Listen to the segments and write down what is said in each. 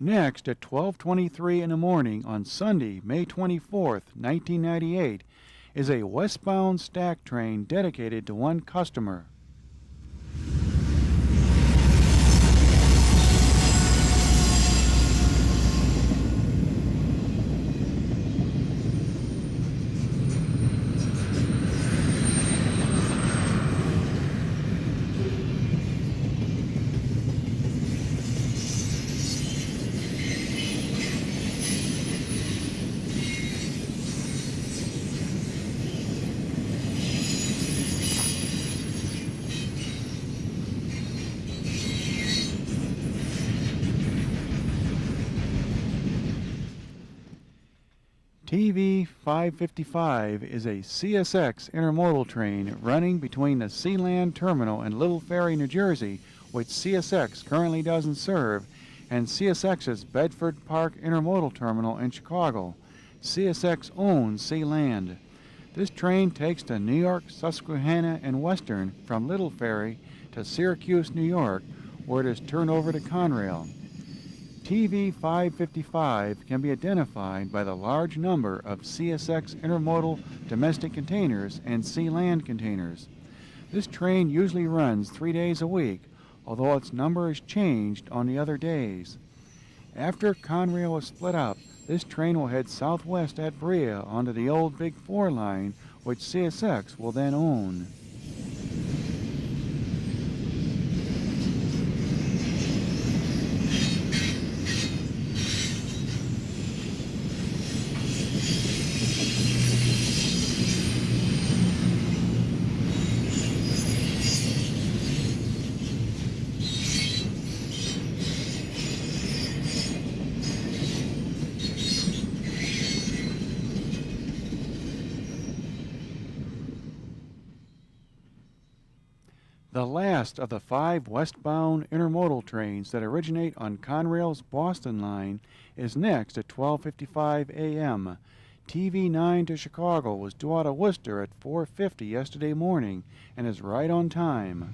Next, at 12:23 in the morning on Sunday, May 24th, 1998, is a westbound stack train dedicated to one customer. TV 555 is a CSX intermodal train running between the Sealand Terminal and Little Ferry, New Jersey, which CSX currently doesn't serve, and CSX's Bedford Park Intermodal Terminal in Chicago. CSX owns Sealand. This train takes the New York, Susquehanna, and Western from Little Ferry to Syracuse, New York, where it is turned over to Conrail. TV 555 can be identified by the large number of CSX intermodal domestic containers and Sealand containers. This train usually runs 3 days a week, although its number is changed on the other days. After Conrail is split up, this train will head southwest at Berea onto the old Big 4 line, which CSX will then own. The last of the 5 westbound intermodal trains that originate on Conrail's Boston line is next at 12:55 a.m. TV9 to Chicago was due out of Worcester at 4:50 yesterday morning and is right on time.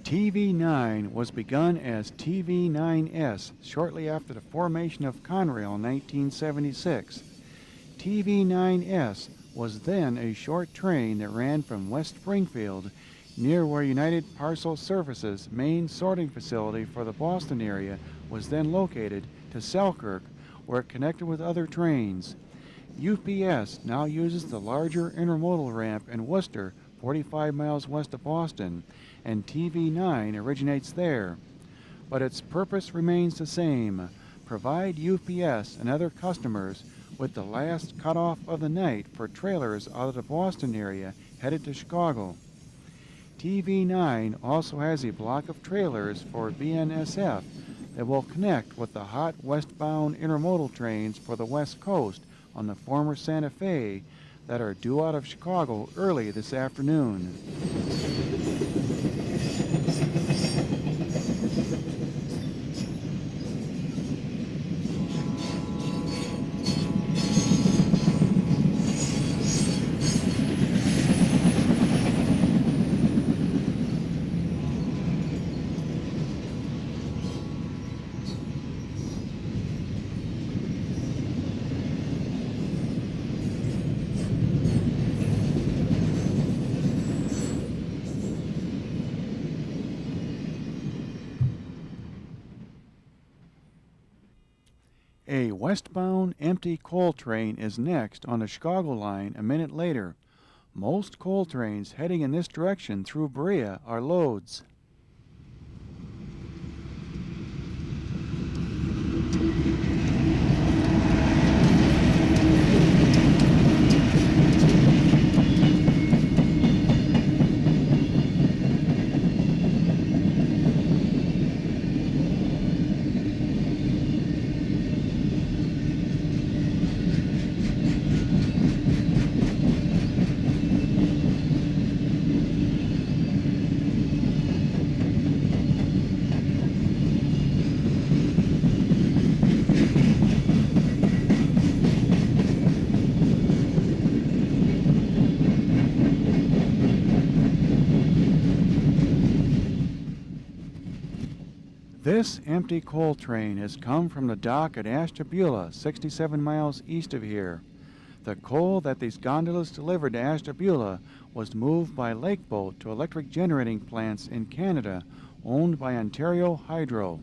TV9 was begun as TV9S shortly after the formation of Conrail in 1976. TV9S was then a short train that ran from West Springfield, near where United Parcel Services' main sorting facility for the Boston area was then located, to Selkirk, where it connected with other trains. UPS now uses the larger intermodal ramp in Worcester, 45 miles west of Boston, and TV9 originates there. But its purpose remains the same: provide UPS and other customers with the last cutoff of the night for trailers out of the Boston area headed to Chicago. TV9 also has a block of trailers for BNSF that will connect with the hot westbound intermodal trains for the West Coast on the former Santa Fe that are due out of Chicago early this afternoon. A westbound empty coal train is next on the Chicago line a minute later. Most coal trains heading in this direction through Berea are loads. This empty coal train has come from the dock at Ashtabula, 67 miles east of here. The coal that these gondolas delivered to Ashtabula was moved by lake boat to electric generating plants in Canada owned by Ontario Hydro.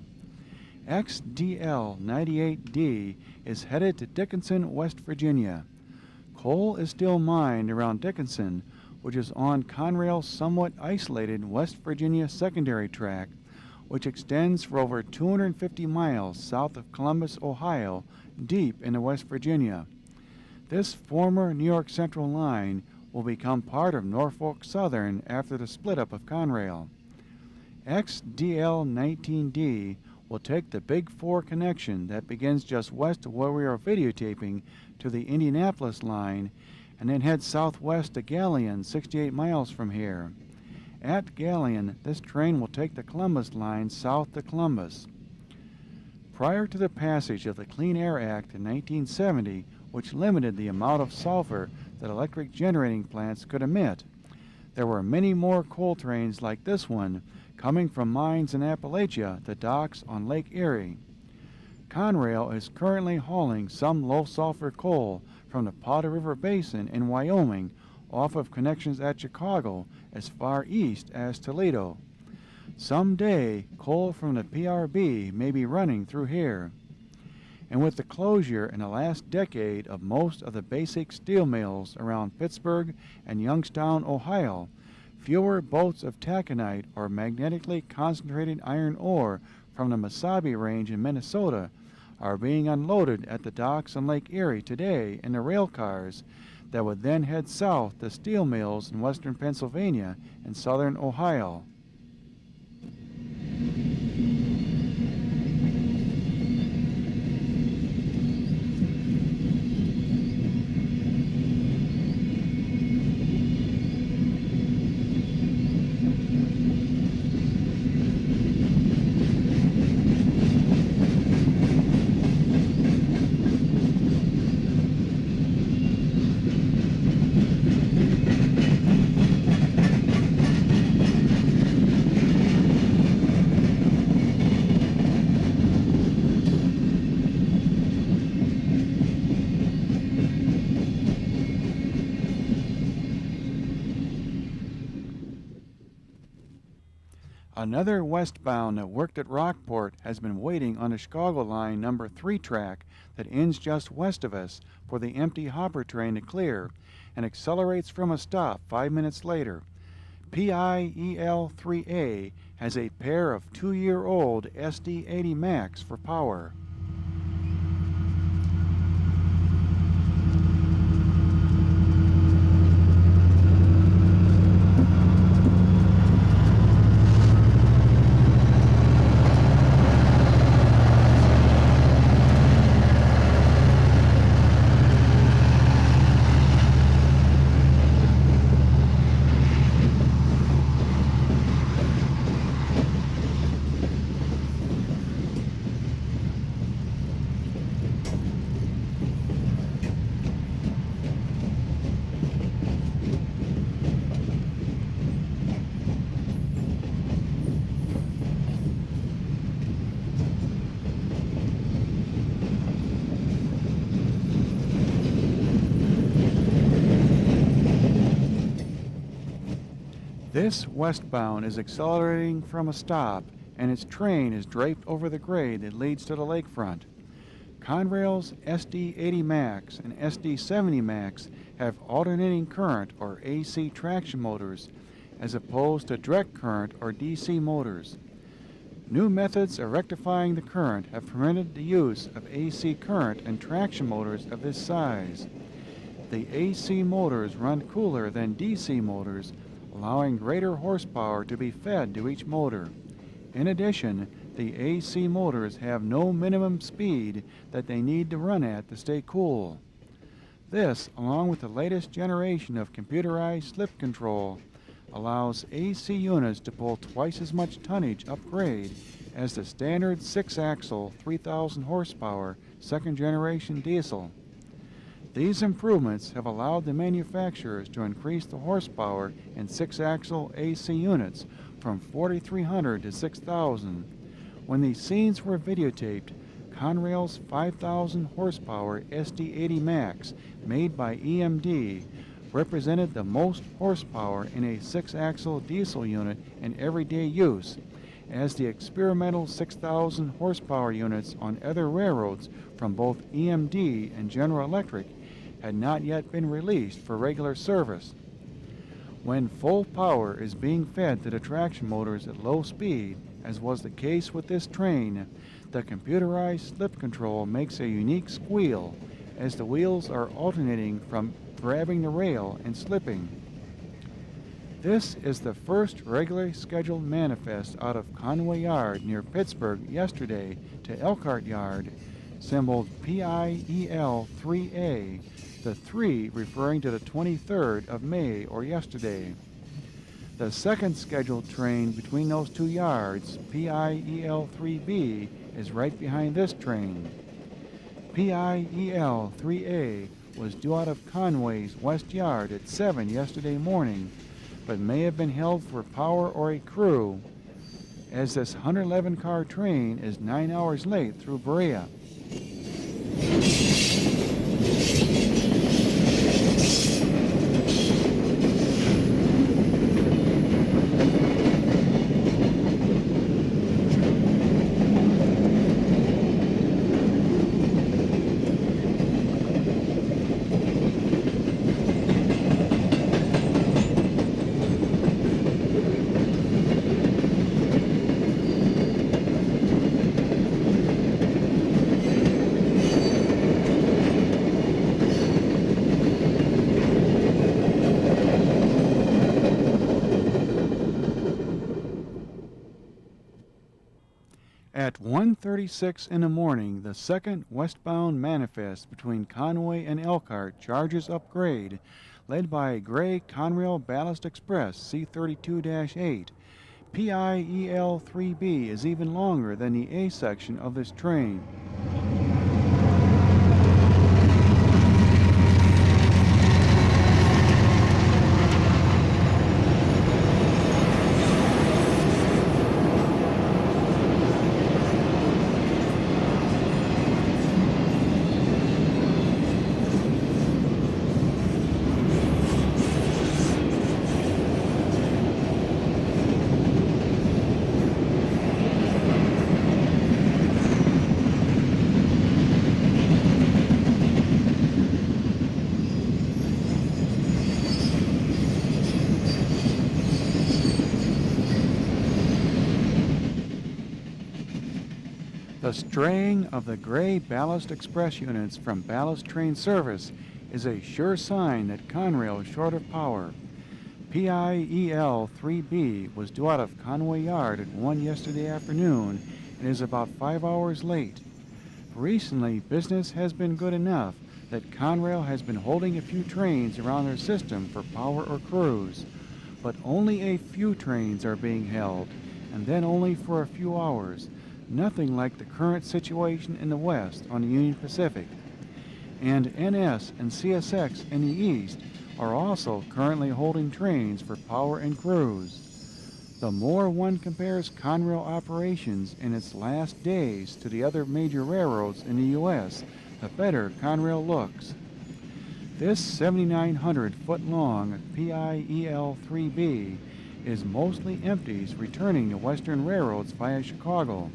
XDL 98D is headed to Dickinson, West Virginia. Coal is still mined around Dickinson, which is on Conrail's somewhat isolated West Virginia secondary track, which extends for over 250 miles south of Columbus, Ohio, deep into West Virginia. This former New York Central line will become part of Norfolk Southern after the split-up of Conrail. XDL 19D will take the Big 4 connection that begins just west of where we are videotaping to the Indianapolis line and then head southwest to Galion, 68 miles from here. At Galion, this train will take the Columbus line south to Columbus. Prior to the passage of the Clean Air Act in 1970, which limited the amount of sulfur that electric generating plants could emit, there were many more coal trains like this one coming from mines in Appalachia to docks on Lake Erie. Conrail is currently hauling some low-sulfur coal from the Powder River Basin in Wyoming off of connections at Chicago as far east as Toledo. Someday, coal from the PRB may be running through here. And with the closure in the last decade of most of the basic steel mills around Pittsburgh and Youngstown, Ohio, fewer boats of taconite or magnetically concentrated iron ore from the Mesabi Range in Minnesota are being unloaded at the docks on Lake Erie today in the rail cars that would then head south to steel mills in western Pennsylvania and southern Ohio. Another westbound that worked at Rockport has been waiting on the Chicago line number 3 track that ends just west of us for the empty hopper train to clear and accelerates from a stop 5 minutes later. PIEL 3A has a pair of 2-year-old SD80 Max for power. This westbound is accelerating from a stop, and its train is draped over the grade that leads to the lakefront. Conrail's SD80 Max and SD70 Max have alternating current or AC traction motors as opposed to direct current or DC motors. New methods of rectifying the current have permitted the use of AC current and traction motors of this size. The AC motors run cooler than DC motors, allowing greater horsepower to be fed to each motor. In addition, the AC motors have no minimum speed that they need to run at to stay cool. This, along with the latest generation of computerized slip control, allows AC units to pull twice as much tonnage upgrade as the standard 6-axle 3,000 horsepower second-generation diesel. These improvements have allowed the manufacturers to increase the horsepower in 6-axle AC units from 4,300 to 6,000, When these scenes were videotaped, Conrail's 5,000 horsepower SD80 Max, made by EMD, represented the most horsepower in a 6-axle diesel unit in everyday use, as the experimental 6,000 horsepower units on other railroads from both EMD and General Electric had not yet been released for regular service. When full power is being fed to the traction motors at low speed, as was the case with this train, the computerized slip control makes a unique squeal as the wheels are alternating from grabbing the rail and slipping. This is the first regularly scheduled manifest out of Conway Yard near Pittsburgh yesterday to Elkhart Yard, symboled PIEL 3A, the 3 referring to the 23rd of May or yesterday. The second scheduled train between those two yards, PIEL 3B, is right behind this train. PIEL 3A was due out of Conway's West Yard at 7 yesterday morning, but may have been held for power or a crew, as this 111-car train is 9 hours late through Berea. At 1:36 in the morning, the second westbound manifest between Conway and Elkhart charges up grade, led by a gray Conrail Ballast Express C32-8. PIEL 3B is even longer than the A section of this train. The straying of the gray Ballast Express units from ballast train service is a sure sign that Conrail is short of power. PIEL 3B was due out of Conway Yard at 1 yesterday afternoon and is about 5 hours late. Recently, business has been good enough that Conrail has been holding a few trains around their system for power or crews, but only a few trains are being held, and then only for a few hours. Nothing like the current situation in the West on the Union Pacific. And NS and CSX in the East are also currently holding trains for power and crews. The more one compares Conrail operations in its last days to the other major railroads in the U.S., the better Conrail looks. This 7,900-foot-long PIEL 3B is mostly empties returning to Western railroads via Chicago.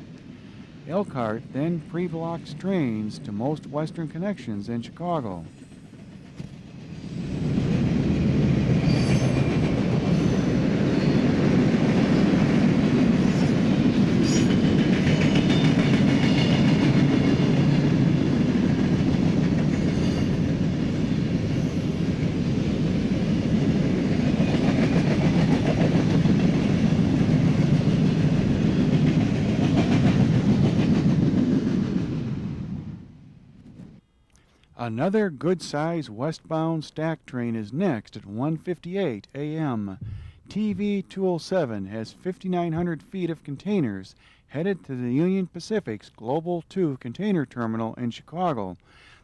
Elkhart then pre-blocks trains to most Western connections in Chicago. Another good-sized westbound stack train is next at 1:58 a.m. TV 207 has 5,900 feet of containers headed to the Union Pacific's Global 2 container terminal in Chicago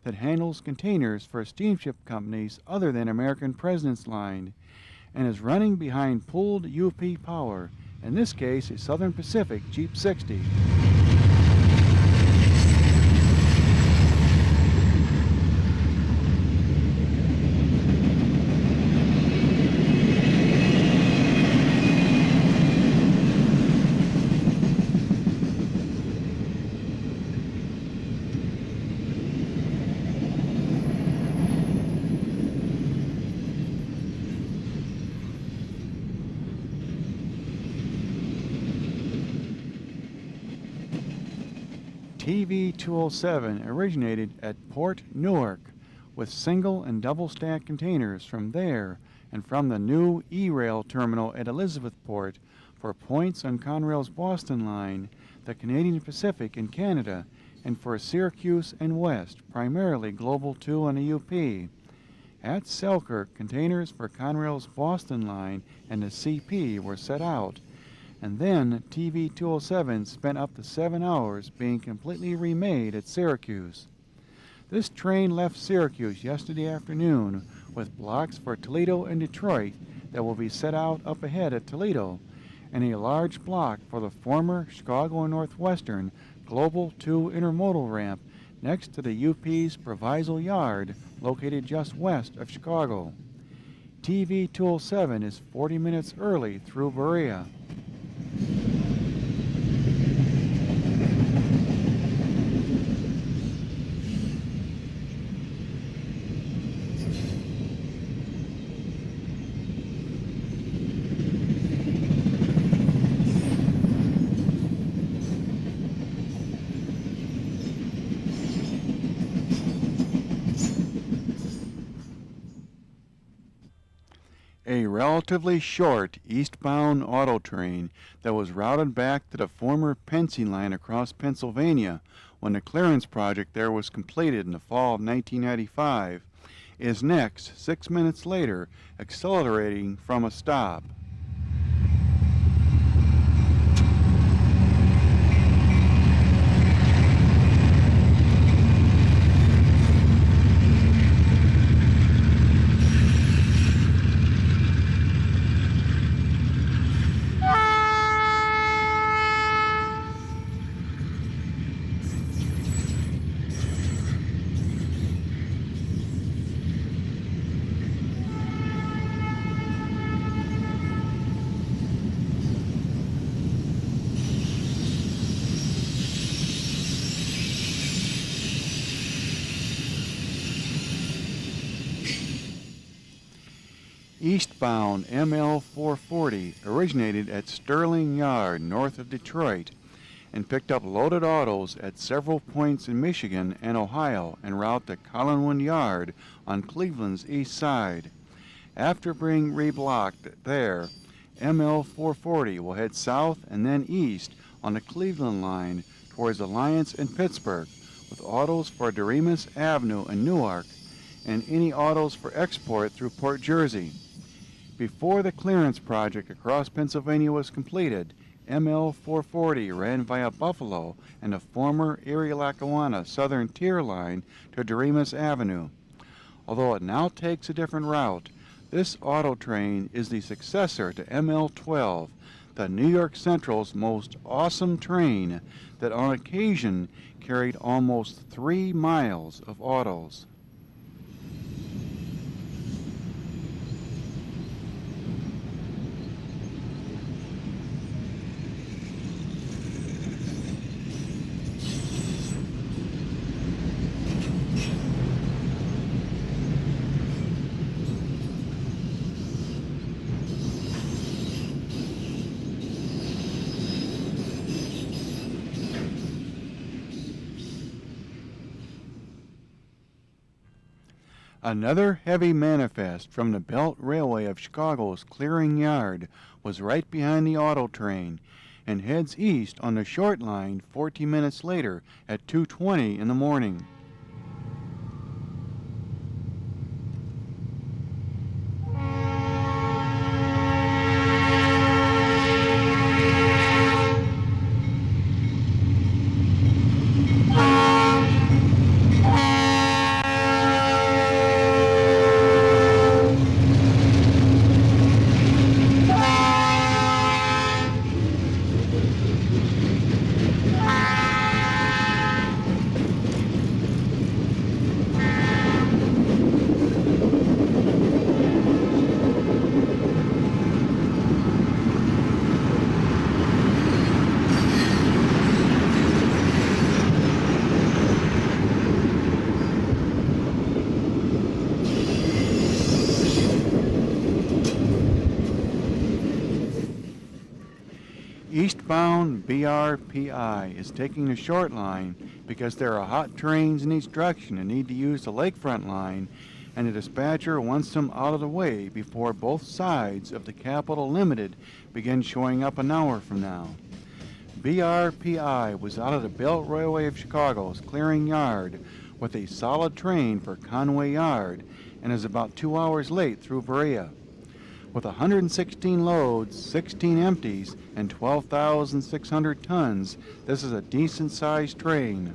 that handles containers for steamship companies other than American President's Line, and is running behind pooled UP power in this case a Southern Pacific Jeep 60. TV-207 originated at Port Newark with single and double stack containers from there and from the new E-Rail terminal at Elizabethport for points on Conrail's Boston line, the Canadian Pacific and Canada, and for Syracuse and West, primarily Global 2 on the UP. At Selkirk, containers for Conrail's Boston line and the CP were set out, and then TV-207 spent up to 7 hours being completely remade at Syracuse. This train left Syracuse yesterday afternoon with blocks for Toledo and Detroit that will be set out up ahead at Toledo, and a large block for the former Chicago Northwestern Global 2 intermodal ramp next to the UP's Proviso Yard located just west of Chicago. TV-207 is 40 minutes early through Berea. A relatively short eastbound auto train that was routed back to the former Pennsy line across Pennsylvania when the clearance project there was completed in the fall of 1995 is next 6 minutes later, accelerating from a stop. Eastbound ML 440 originated at Sterling Yard north of Detroit and picked up loaded autos at several points in Michigan and Ohio en route to Collinwood Yard on Cleveland's east side. After being reblocked there, ML 440 will head south and then east on the Cleveland line towards Alliance and Pittsburgh with autos for Doremus Avenue and Newark and any autos for export through Port Jersey. Before the clearance project across Pennsylvania was completed, ML 440 ran via Buffalo and the former Erie-Lackawanna Southern Tier line to Doremus Avenue. Although it now takes a different route, this auto train is the successor to ML 12, the New York Central's most awesome train that on occasion carried almost 3 miles of autos. Another heavy manifest from the Belt Railway of Chicago's Clearing Yard was right behind the auto train and heads east on the short line 40 minutes later at 2:20 in the morning. Eastbound BRPI is taking the short line because there are hot trains in each direction and need to use the lakefront line, and the dispatcher wants them out of the way before both sides of the Capital Limited begin showing up an hour from now. BRPI was out of the Belt Railway of Chicago's Clearing Yard with a solid train for Conway Yard and is about 2 hours late through Berea. With 116 loads, 16 empties, and 12,600 tons, this is a decent-sized train.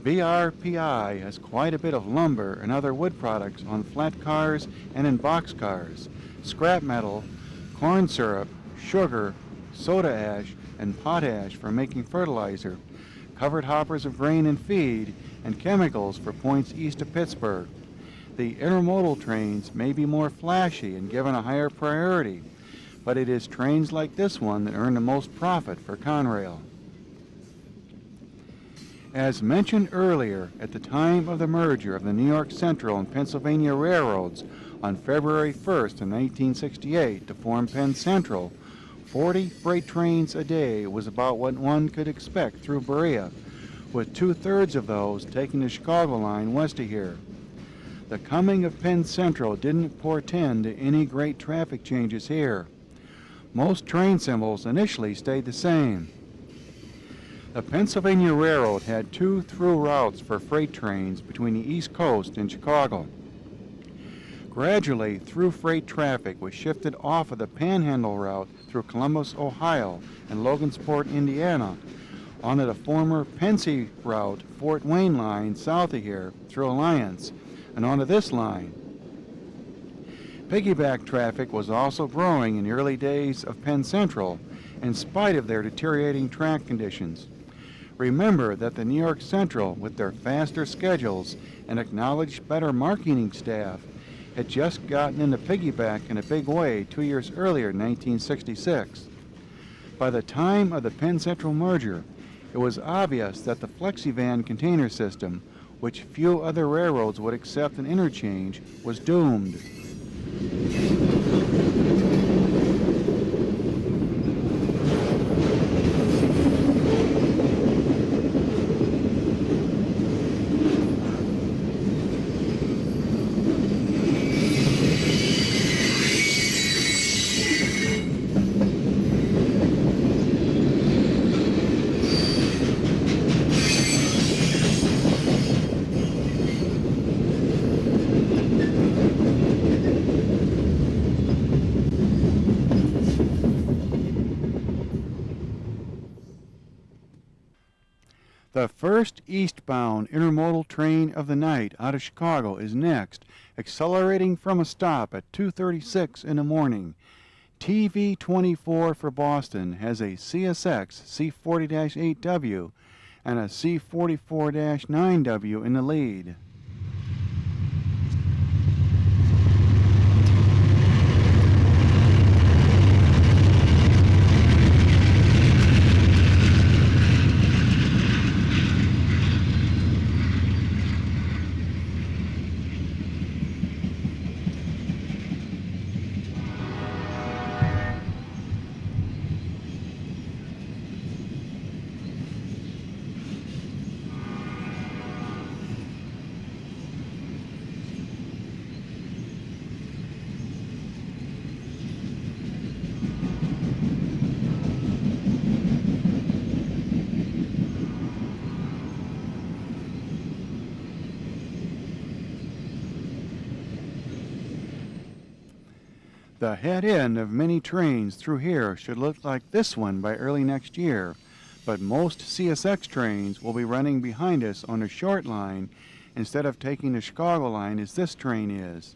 BRPI has quite a bit of lumber and other wood products on flat cars and in box cars, scrap metal, corn syrup, sugar, soda ash, and potash for making fertilizer, covered hoppers of grain and feed, and chemicals for points east of Pittsburgh. The intermodal trains may be more flashy and given a higher priority, but it is trains like this one that earn the most profit for Conrail. As mentioned earlier, at the time of the merger of the New York Central and Pennsylvania Railroads on February 1st, 1968 to form Penn Central, 40 freight trains a day was about what one could expect through Berea, with 2/3 of those taking the Chicago line west of here. The coming of Penn Central didn't portend any great traffic changes here. Most train symbols initially stayed the same. The Pennsylvania Railroad had 2 through routes for freight trains between the East Coast and Chicago. Gradually, through freight traffic was shifted off of the Panhandle route through Columbus, Ohio, and Logansport, Indiana, onto the former Pensy route, Fort Wayne line south of here through Alliance, and onto this line. Piggyback traffic was also growing in the early days of Penn Central, in spite of their deteriorating track conditions. Remember that the New York Central, with their faster schedules and acknowledged better marketing staff, had just gotten into piggyback in a big way 2 years earlier, in 1966. By the time of the Penn Central merger, it was obvious that the FlexiVan container system, which few other railroads would accept an interchange, was doomed. The first eastbound intermodal train of the night out of Chicago is next, accelerating from a stop at 2:36 in the morning. TV24 for Boston has a CSX C40-8W and a C44-9W in the lead. The head end of many trains through here should look like this one by early next year, but most CSX trains will be running behind us on a short line instead of taking the Chicago line as this train is.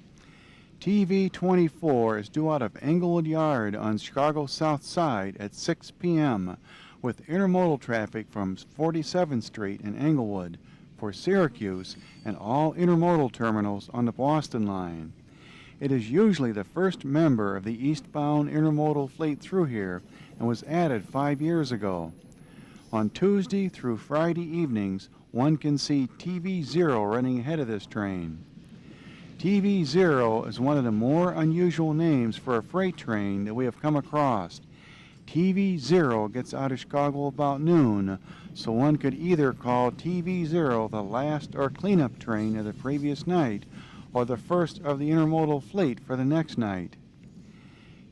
TV24 is due out of Englewood Yard on Chicago's south side at 6 p.m. with intermodal traffic from 47th Street and Englewood for Syracuse and all intermodal terminals on the Boston line. It is usually the first member of the eastbound intermodal fleet through here and was added 5 years ago. On Tuesday through Friday evenings, one can see TV0 running ahead of this train. TV0 is one of the more unusual names for a freight train that we have come across. TV0 gets out of Chicago about noon, so one could either call TV0 the last or cleanup train of the previous night, or the first of the intermodal fleet for the next night.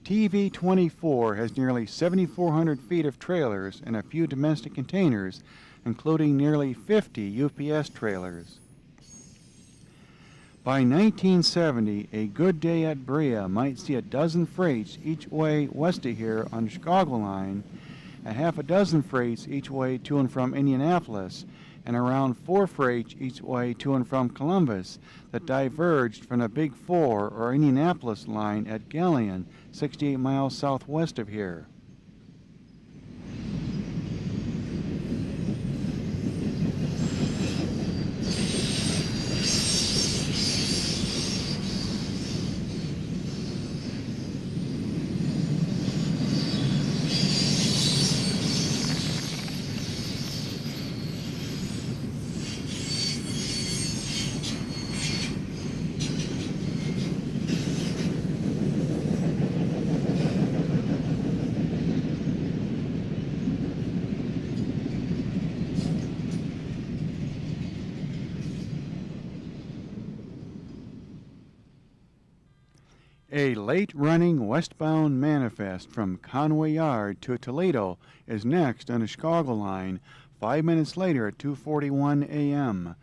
TV24 has nearly 7,400 feet of trailers and a few domestic containers, including nearly 50 UPS trailers. By 1970, a good day at Berea might see a dozen freights each way west of here on the Chicago line, a half a dozen freights each way to and from Indianapolis, and around 4 freights each way to and from Columbus that diverged from the Big Four or Indianapolis line at Galion, 68 miles southwest of here. A late-running westbound manifest from Conway Yard to Toledo is next on the Chicago line, 5 minutes later at 2:41 a.m.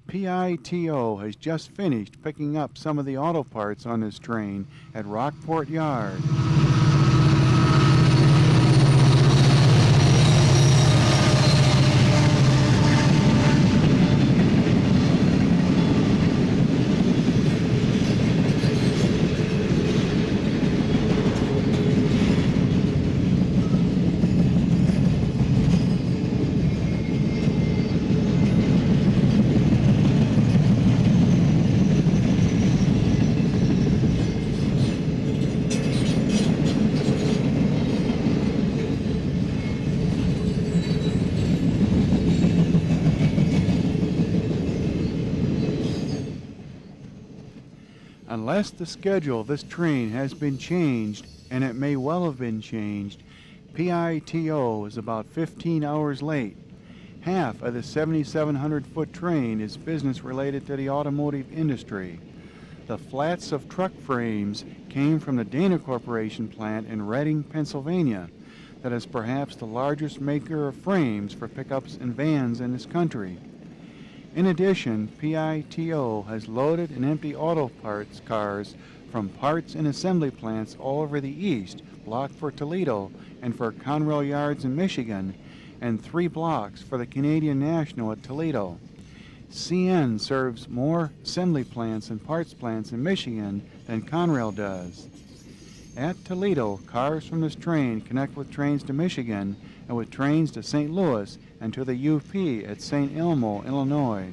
PITO has just finished picking up some of the auto parts on this train at Rockport Yard. Unless the schedule of this train has been changed, and it may well have been changed, PITO is about 15 hours late. Half of the 7,700-foot train is business related to the automotive industry. The flats of truck frames came from the Dana Corporation plant in Reading, Pennsylvania, that is perhaps the largest maker of frames for pickups and vans in this country. In addition, PITO has loaded and emptied auto parts cars from parts and assembly plants all over the East, blocked for Toledo and for Conrail yards in Michigan, and 3 blocks for the Canadian National at Toledo. CN serves more assembly plants and parts plants in Michigan than Conrail does. At Toledo, cars from this train connect with trains to Michigan and with trains to St. Louis and to the UP at St. Elmo, Illinois.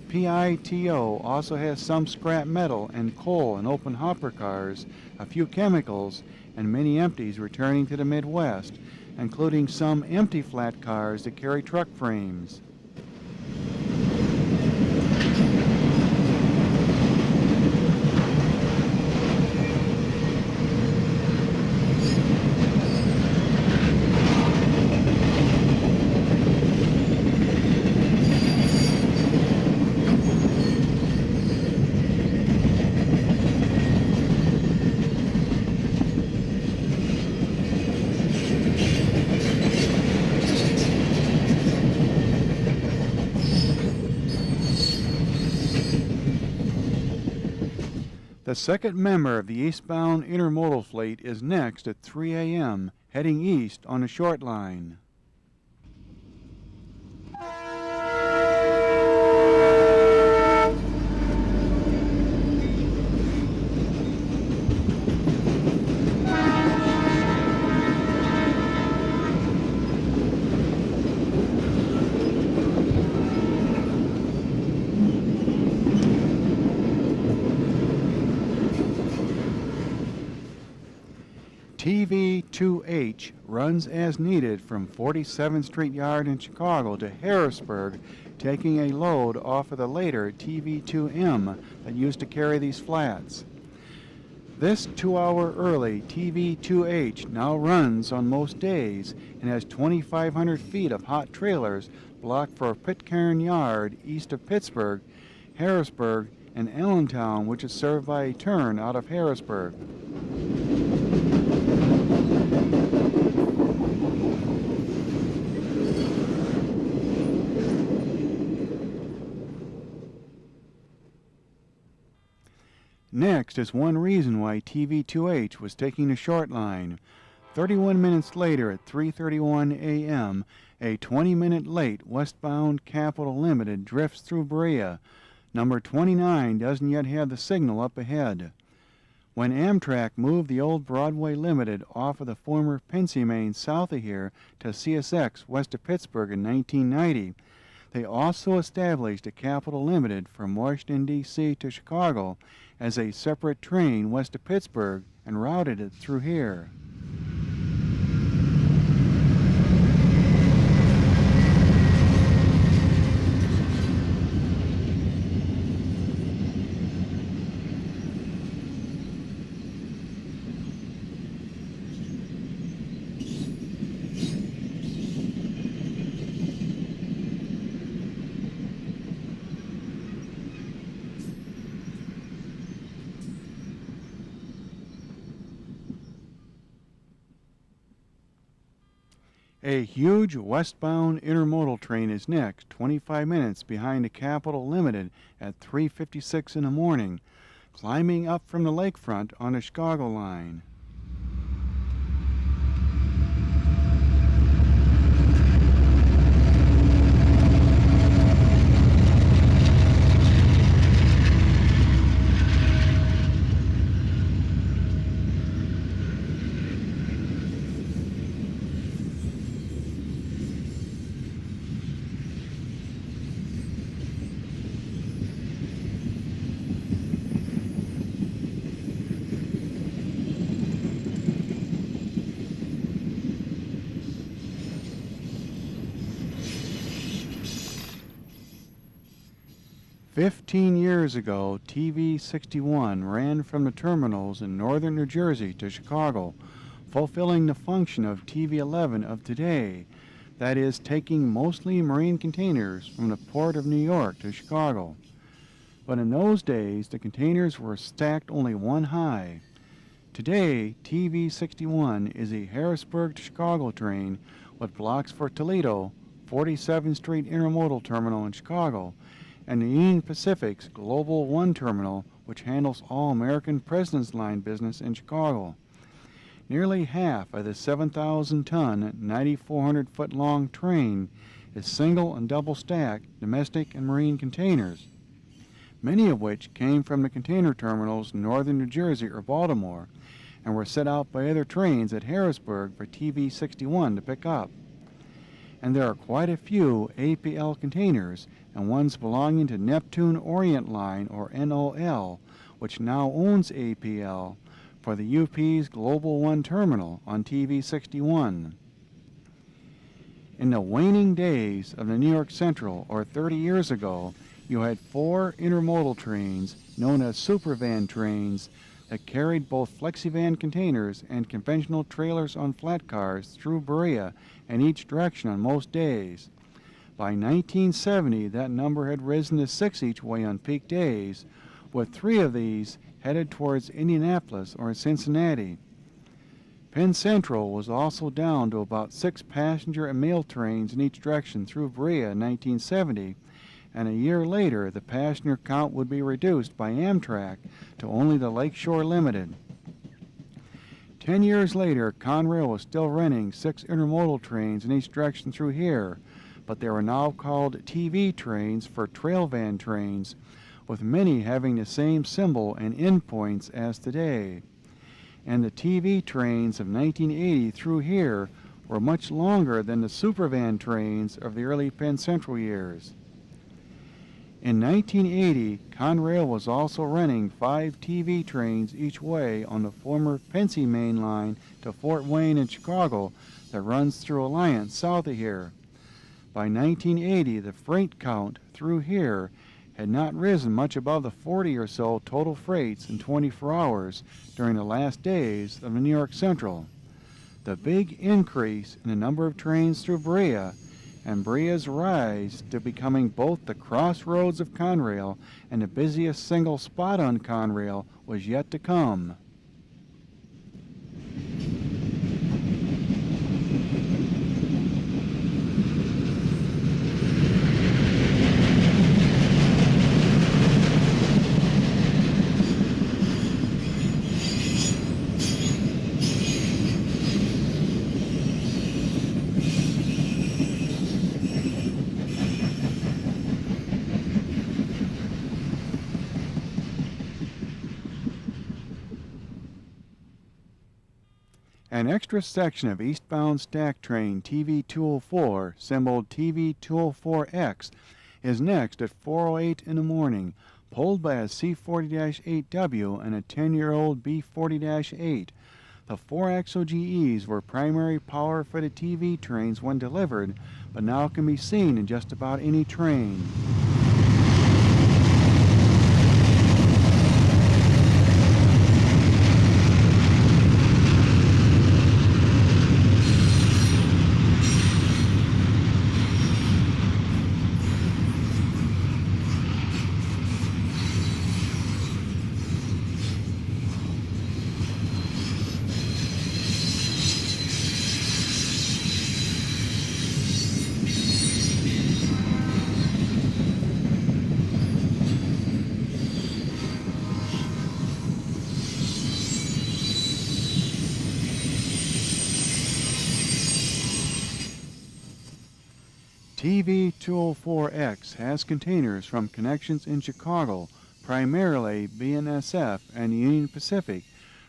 PITO also has some scrap metal and coal and open hopper cars, a few chemicals, and many empties returning to the Midwest, including some empty flat cars that carry truck frames. The second member of the eastbound intermodal fleet is next at 3 a.m., heading east on the short line. TV2H runs as needed from 47th Street Yard in Chicago to Harrisburg, taking a load off of the later TV2M that used to carry these flats. This 2-hour early TV2H now runs on most days and has 2,500 feet of hot trailers blocked for Pitcairn Yard east of Pittsburgh, Harrisburg, and Allentown, which is served by a turn out of Harrisburg. Next is one reason why TV2H was taking the short line. 31 minutes later at 3:31 a.m., a 20-minute late westbound Capital Limited drifts through Berea. Number 29 doesn't yet have the signal up ahead. When Amtrak moved the old Broadway Limited off of the former Pensy Main south of here to CSX west of Pittsburgh in 1990, they also established a Capital Limited from Washington, D.C. to Chicago as a separate train west of Pittsburgh and routed it through here. A huge westbound intermodal train is next, 25 minutes behind the Capital Limited at 3:56 in the morning, climbing up from the lakefront on the Chicago line. "15 years ago, TV 61 ran from the terminals in northern New Jersey to Chicago, fulfilling the function of TV 11 of today, that is, taking mostly marine containers from the port of New York to Chicago. But in those days, the containers were stacked only one high. Today, TV 61 is a Harrisburg to Chicago train with blocks for Toledo, 47th Street Intermodal Terminal in Chicago, and the Union Pacific's Global One Terminal, which handles all American President's Line business in Chicago. Nearly half of the 7,000-ton, 9,400-foot-long train is single and double-stacked domestic and marine containers, many of which came from the container terminals in northern New Jersey or Baltimore and were set out by other trains at Harrisburg for TV 61 to pick up. And there are quite a few APL containers and ones belonging to Neptune Orient Line, or NOL, which now owns APL, for the UP's Global One Terminal on TV 61. In the waning days of the New York Central, or 30 years ago, you had 4 intermodal trains, known as supervan trains, that carried both flexivan containers and conventional trailers on flat cars through Berea in each direction on most days. By 1970, that number had risen to 6 each way on peak days, with 3 of these headed towards Indianapolis or Cincinnati. Penn Central was also down to about 6 passenger and mail trains in each direction through Berea in 1970, and a year later the passenger count would be reduced by Amtrak to only the Lakeshore Limited. 10 years later, Conrail was still running 6 intermodal trains in each direction through here, but they were now called TV trains for trail van trains, with many having the same symbol and endpoints as today. And the TV trains of 1980 through here were much longer than the supervan trains of the early Penn Central years. In 1980, Conrail was also running 5 TV trains each way on the former Pensy Main line to Fort Wayne in Chicago that runs through Alliance south of here. By 1980, the freight count through here had not risen much above the 40 or so total freights in 24 hours during the last days of the New York Central. The big increase in the number of trains through Berea and Berea's rise to becoming both the crossroads of Conrail and the busiest single spot on Conrail was yet to come. An extra section of eastbound stack train TV204, symboled TV204X, is next at 4:08 in the morning, pulled by a C40-8W and a 10-year-old B40-8. The 4-axle GEs were primary power for the TV trains when delivered, but now can be seen in just about any train. TV204X has containers from connections in Chicago, primarily BNSF and Union Pacific,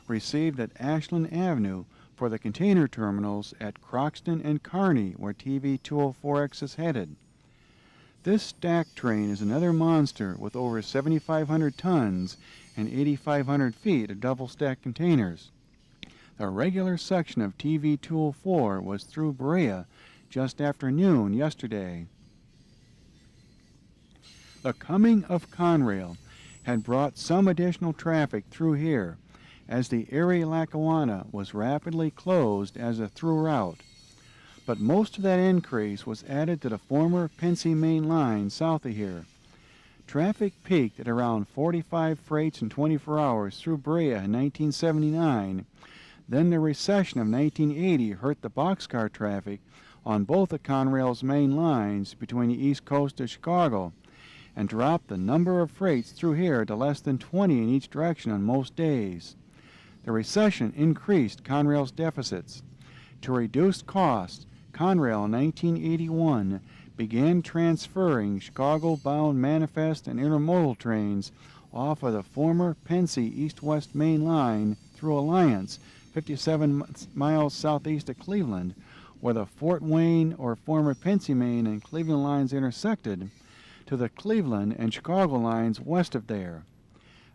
received at Ashland Avenue for the container terminals at Croxton and Kearney, where TV204X is headed. This stack train is another monster with over 7,500 tons and 8,500 feet of double-stack containers. The regular section of TV204 was through Berea just after noon yesterday. The coming of Conrail had brought some additional traffic through here, as the Erie-Lackawanna was rapidly closed as a through route. But most of that increase was added to the former Pensy Main Line south of here. Traffic peaked at around 45 freights in 24 hours through Berea in 1979. Then the recession of 1980 hurt the boxcar traffic on both of Conrail's main lines between the east coast of Chicago, and dropped the number of freights through here to less than 20 in each direction on most days. The recession increased Conrail's deficits. To reduce costs, Conrail in 1981 began transferring Chicago-bound manifest and intermodal trains off of the former Pensy east-west main line through Alliance, 57 miles southeast of Cleveland, where the Fort Wayne or former Pensy Main and Cleveland lines intersected, to the Cleveland and Chicago lines west of there.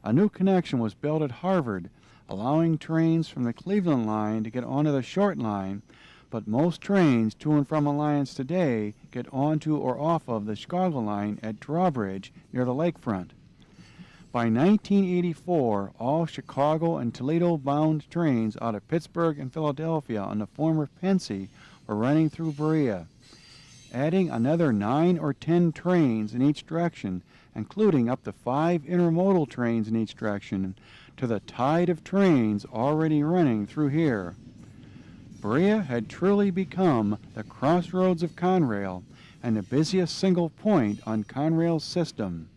A new connection was built at Harvard, allowing trains from the Cleveland line to get onto the short line, but most trains to and from Alliance today get onto or off of the Chicago line at Drawbridge near the lakefront. By 1984, all Chicago and Toledo-bound trains out of Pittsburgh and Philadelphia on the former Pensy were running through Berea. Adding another 9 or 10 trains in each direction, including up to 5 intermodal trains in each direction, to the tide of trains already running through here. Berea had truly become the crossroads of Conrail and the busiest single point on Conrail's system.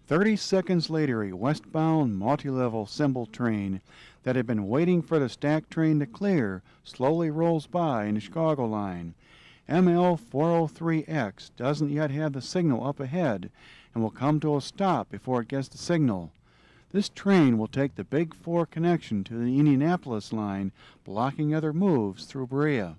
"30 seconds later, a westbound multi-level symbol train that had been waiting for the stack train to clear slowly rolls by in the Chicago line. ML403X doesn't yet have the signal up ahead and will come to a stop before it gets the signal. This train will take the Big 4 connection to the Indianapolis line, blocking other moves through Berea.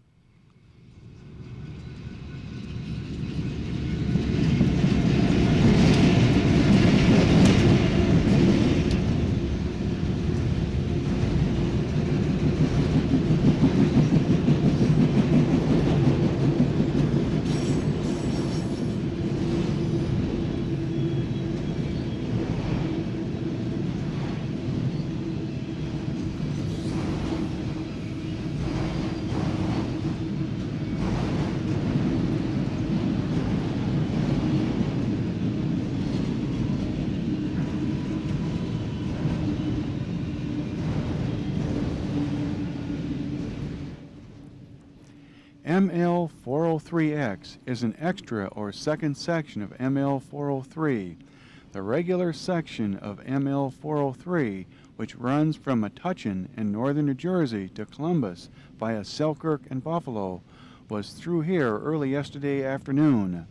ML403X is an extra or second section of ML403. The regular section of ML403, which runs from Metuchen in northern New Jersey to Columbus via Selkirk and Buffalo, was through here early yesterday afternoon.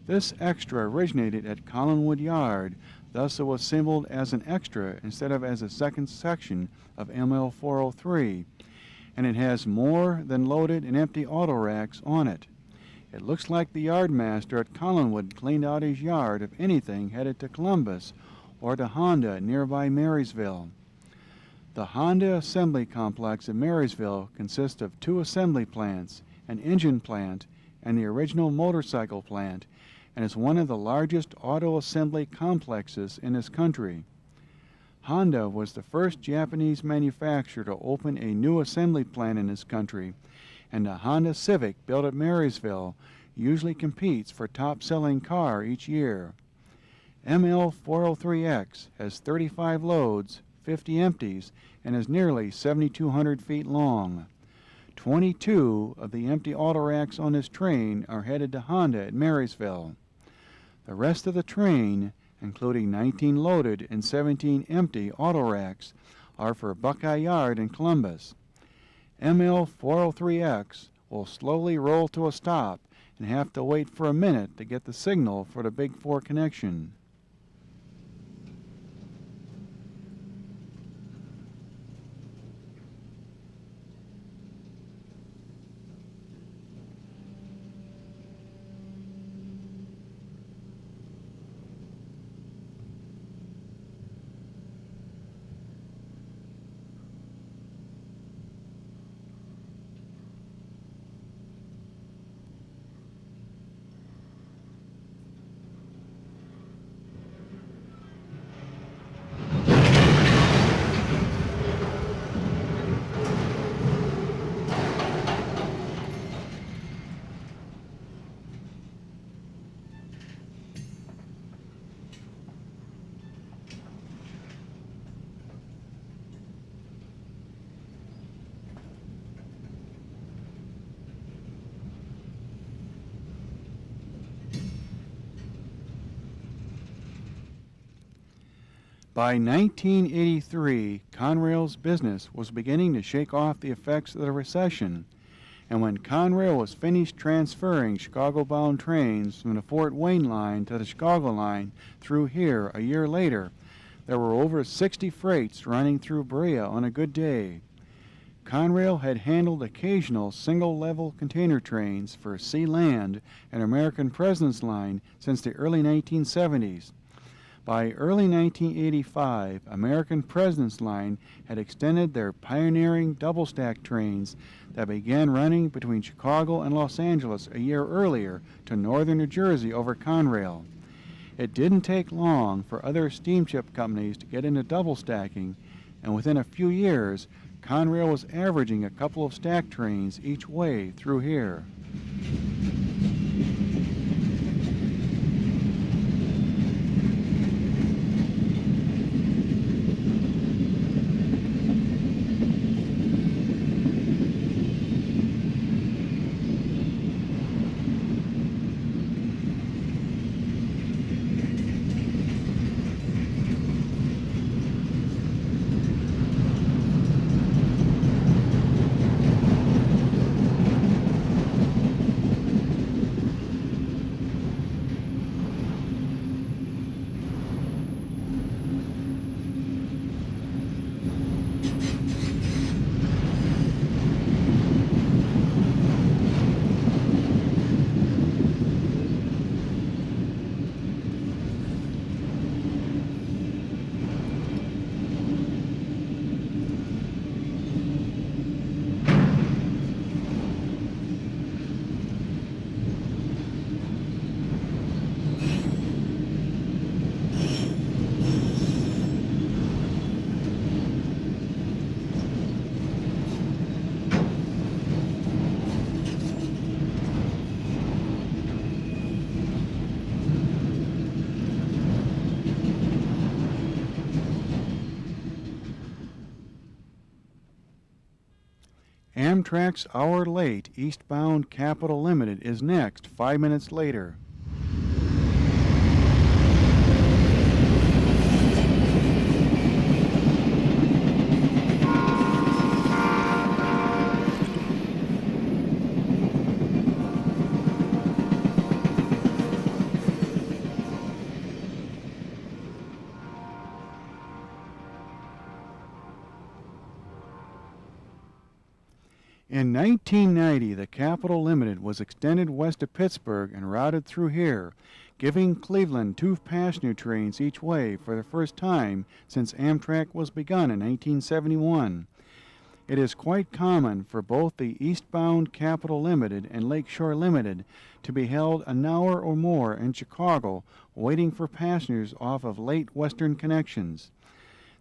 This extra originated at Collinwood Yard, thus it was symboled as an extra instead of as a second section of ML403. And it has more than loaded and empty auto racks on it. It looks like the yardmaster at Collinwood cleaned out his yard of anything headed to Columbus or to Honda at nearby Marysville. The Honda assembly complex at Marysville consists of 2 assembly plants, an engine plant, and the original motorcycle plant, and is one of the largest auto assembly complexes in this country. Honda was the first Japanese manufacturer to open a new assembly plant in this country, and the Honda Civic built at Marysville usually competes for top-selling car each year. ML403X has 35 loads, 50 empties, and is nearly 7,200 feet long. 22 of the empty auto racks on this train are headed to Honda at Marysville. The rest of the train, including 19 loaded and 17 empty auto racks, are for Buckeye Yard in Columbus. ML403X will slowly roll to a stop and have to wait for a minute to get the signal for the Big 4 connection. By 1983, Conrail's business was beginning to shake off the effects of the recession, and when Conrail was finished transferring Chicago-bound trains from the Fort Wayne line to the Chicago line through here a year later, there were over 60 freights running through Berea on a good day. Conrail had handled occasional single-level container trains for Sea Land and American President's Line since the early 1970s. By early 1985, American President's Line had extended their pioneering double-stack trains that began running between Chicago and Los Angeles a year earlier to northern New Jersey over Conrail. It didn't take long for other steamship companies to get into double-stacking, and within a few years, Conrail was averaging a couple of stack trains each way through here. Amtrak's hour late eastbound Capital Limited is next 5 minutes later. In 1990, the Capital Limited was extended west of Pittsburgh and routed through here, giving Cleveland 2 passenger trains each way for the first time since Amtrak was begun in 1971. It is quite common for both the eastbound Capital Limited and Lakeshore Limited to be held an hour or more in Chicago waiting for passengers off of late western connections.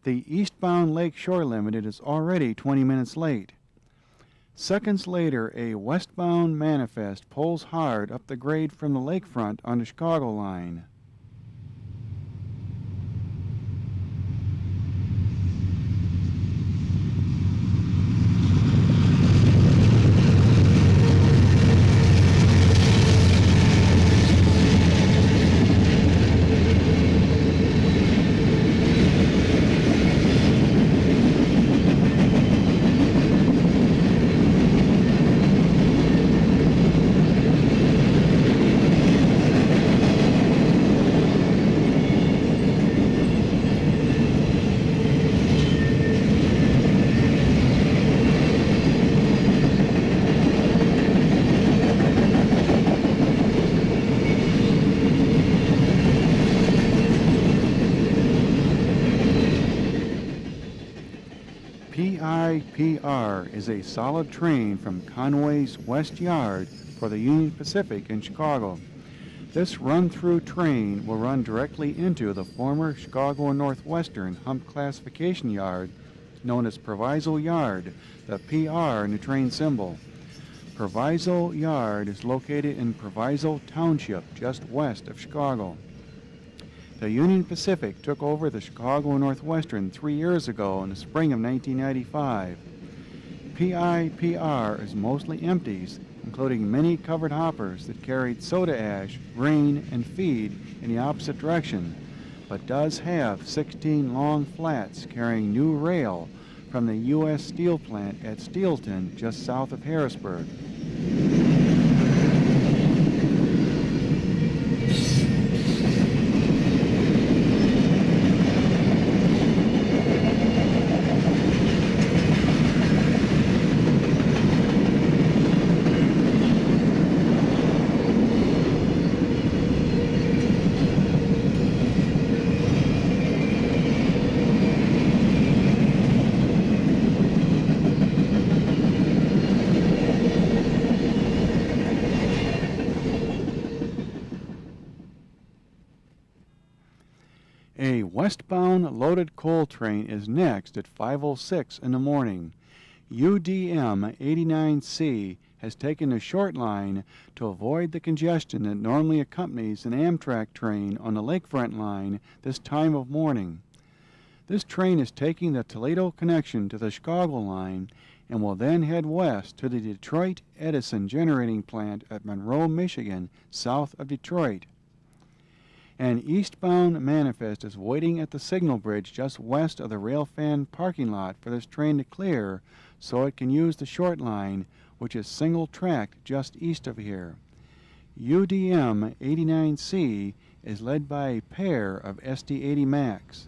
The eastbound Lakeshore Limited is already 20 minutes late. Seconds later, a westbound manifest pulls hard up the grade from the lakefront on the Chicago line. PIPR is a solid train from Conway's West Yard for the Union Pacific in Chicago. This run-through train will run directly into the former Chicago Northwestern hump classification yard known as Proviso Yard, the PR in the train symbol. Proviso Yard is located in Proviso Township, just west of Chicago. The Union Pacific took over the Chicago Northwestern 3 years ago in the spring of 1995. PIPR is mostly empties, including many covered hoppers that carried soda ash, grain, and feed in the opposite direction, but does have 16 long flats carrying new rail from the U.S. Steel plant at Steelton, just south of Harrisburg. A westbound loaded coal train is next at 5:06 in the morning. UDM 89C has taken a short line to avoid the congestion that normally accompanies an Amtrak train on the lakefront line this time of morning. This train is taking the Toledo connection to the Chicago line and will then head west to the Detroit Edison generating plant at Monroe, Michigan, south of Detroit. An eastbound manifest is waiting at the signal bridge just west of the railfan parking lot for this train to clear so it can use the short line, which is single-tracked just east of here. UDM 89C is led by a pair of SD80 Max.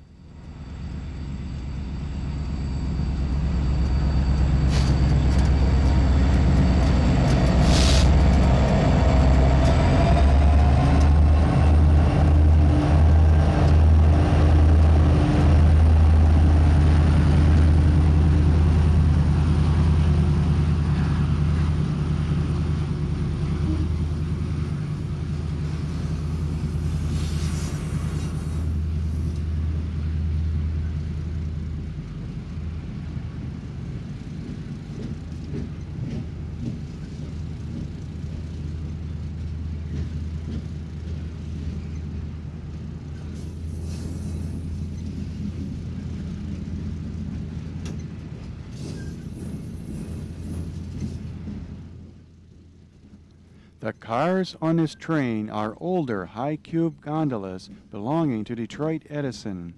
The cars on this train are older high-cube gondolas belonging to Detroit Edison.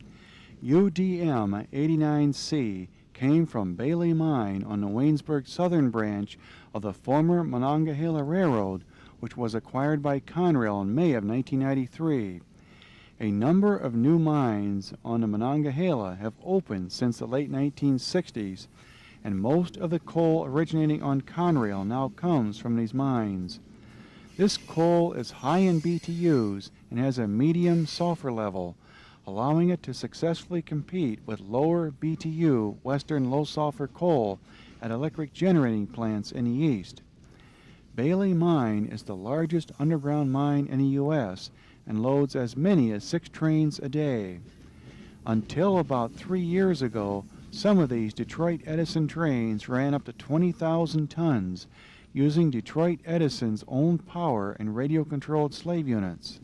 UDM 89C came from Bailey Mine on the Waynesburg southern branch of the former Monongahela Railroad, which was acquired by Conrail in May of 1993. A number of new mines on the Monongahela have opened since the late 1960s, and most of the coal originating on Conrail now comes from these mines. This coal is high in BTUs and has a medium sulfur level, allowing it to successfully compete with lower BTU western low-sulfur coal at electric generating plants in the east. Bailey Mine is the largest underground mine in the U.S. and loads as many as 6 trains a day. Until about 3 years ago, some of these Detroit Edison trains ran up to 20,000 tons, using Detroit Edison's own power and radio-controlled slave units.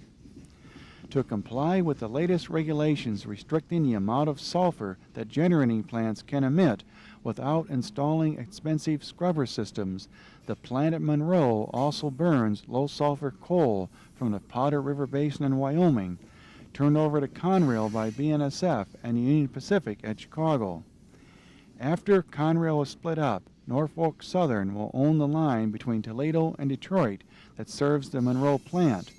To comply with the latest regulations restricting the amount of sulfur that generating plants can emit without installing expensive scrubber systems, the plant at Monroe also burns low-sulfur coal from the Powder River Basin in Wyoming, turned over to Conrail by BNSF and Union Pacific at Chicago. After Conrail was split up, Norfolk Southern will own the line between Toledo and Detroit that serves the Monroe plant,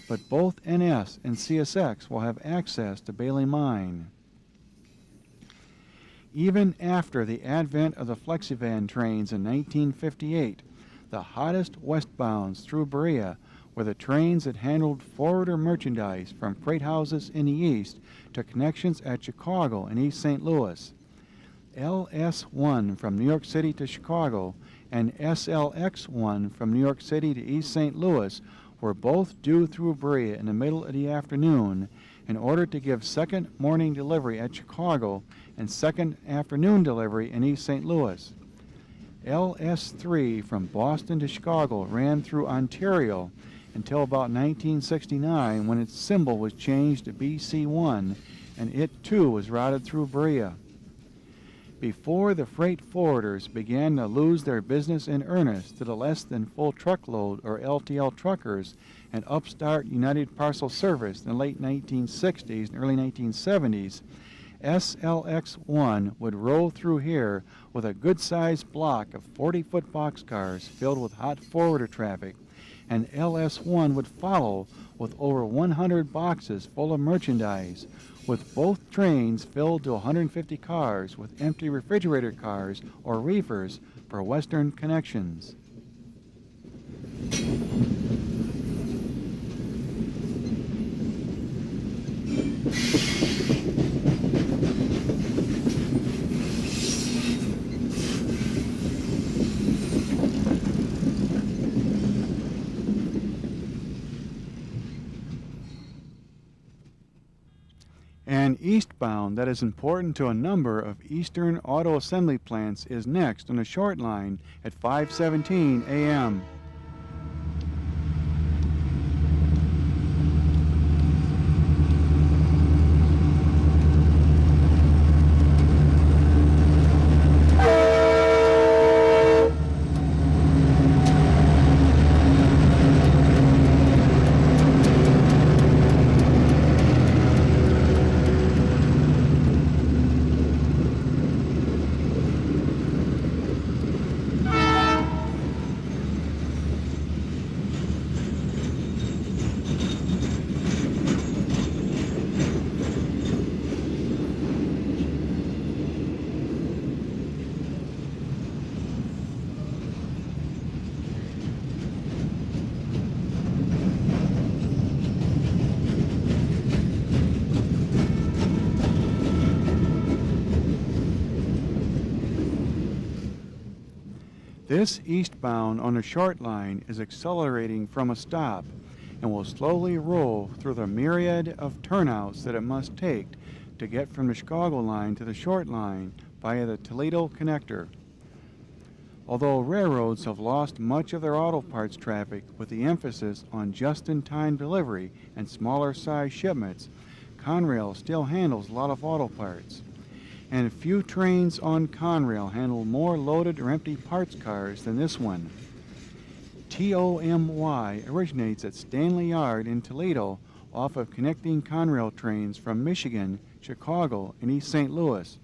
but both NS and CSX will have access to Bailey Mine. Even after the advent of the Flexivan trains in 1958, the hottest westbounds through Berea were the trains that handled forwarder merchandise from freight houses in the east to connections at Chicago and East St. Louis. LS1 from New York City to Chicago and SLX1 from New York City to East St. Louis were both due through Berea in the middle of the afternoon in order to give second morning delivery at Chicago and second afternoon delivery in East St. Louis. LS3 from Boston to Chicago ran through Ontario until about 1969 when its symbol was changed to BC1 and it too was routed through Berea. Before the freight forwarders began to lose their business in earnest to the less than full truckload or LTL truckers and upstart United Parcel Service in the late 1960s and early 1970s, SLX1 would roll through here with a good-sized block of 40-foot boxcars filled with hot forwarder traffic, and LS1 would follow with over 100 boxes full of merchandise, with both trains filled to 150 cars with empty refrigerator cars or reefers for western connections. An eastbound that is important to a number of eastern auto assembly plants is next on a short line at 5:17 a.m. This eastbound on the short line is accelerating from a stop and will slowly roll through the myriad of turnouts that it must take to get from the Chicago line to the short line via the Toledo connector. Although railroads have lost much of their auto parts traffic with the emphasis on just-in-time delivery and smaller size shipments, Conrail still handles a lot of auto parts. And few trains on Conrail handle more loaded or empty parts cars than this one. TOMY originates at Stanley Yard in Toledo off of connecting Conrail trains from Michigan, Chicago, and East St. Louis,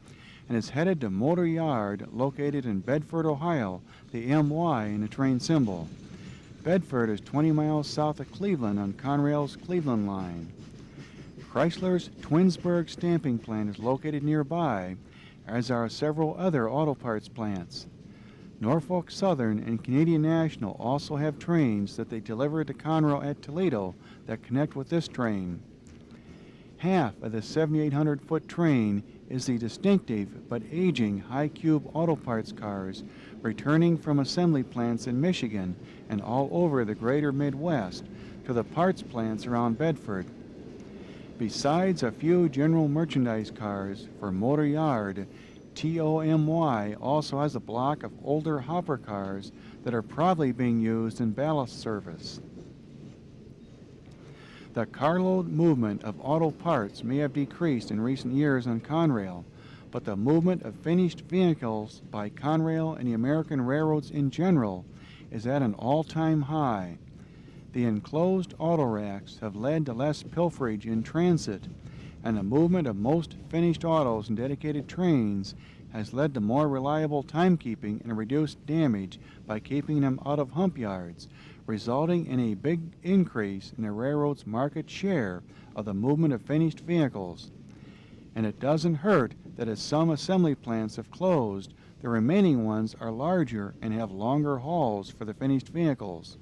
and is headed to Motor Yard located in Bedford, Ohio, the MY in the train symbol. Bedford is 20 miles south of Cleveland on Conrail's Cleveland line. Chrysler's Twinsburg stamping plant is located nearby, as are several other auto parts plants. Norfolk Southern and Canadian National also have trains that they deliver to Conrail at Toledo that connect with this train. Half of the 7,800-foot train is the distinctive but aging high-cube auto parts cars returning from assembly plants in Michigan and all over the greater Midwest to the parts plants around Bedford. Besides a few general merchandise cars for Motor Yard, TOMY also has a block of older hopper cars that are probably being used in ballast service. The carload movement of auto parts may have decreased in recent years on Conrail, but the movement of finished vehicles by Conrail and the American railroads in general is at an all-time high. The enclosed auto racks have led to less pilferage in transit, and the movement of most finished autos in dedicated trains has led to more reliable timekeeping and reduced damage by keeping them out of hump yards, resulting in a big increase in the railroad's market share of the movement of finished vehicles. And it doesn't hurt that as some assembly plants have closed, the remaining ones are larger and have longer hauls for the finished vehicles.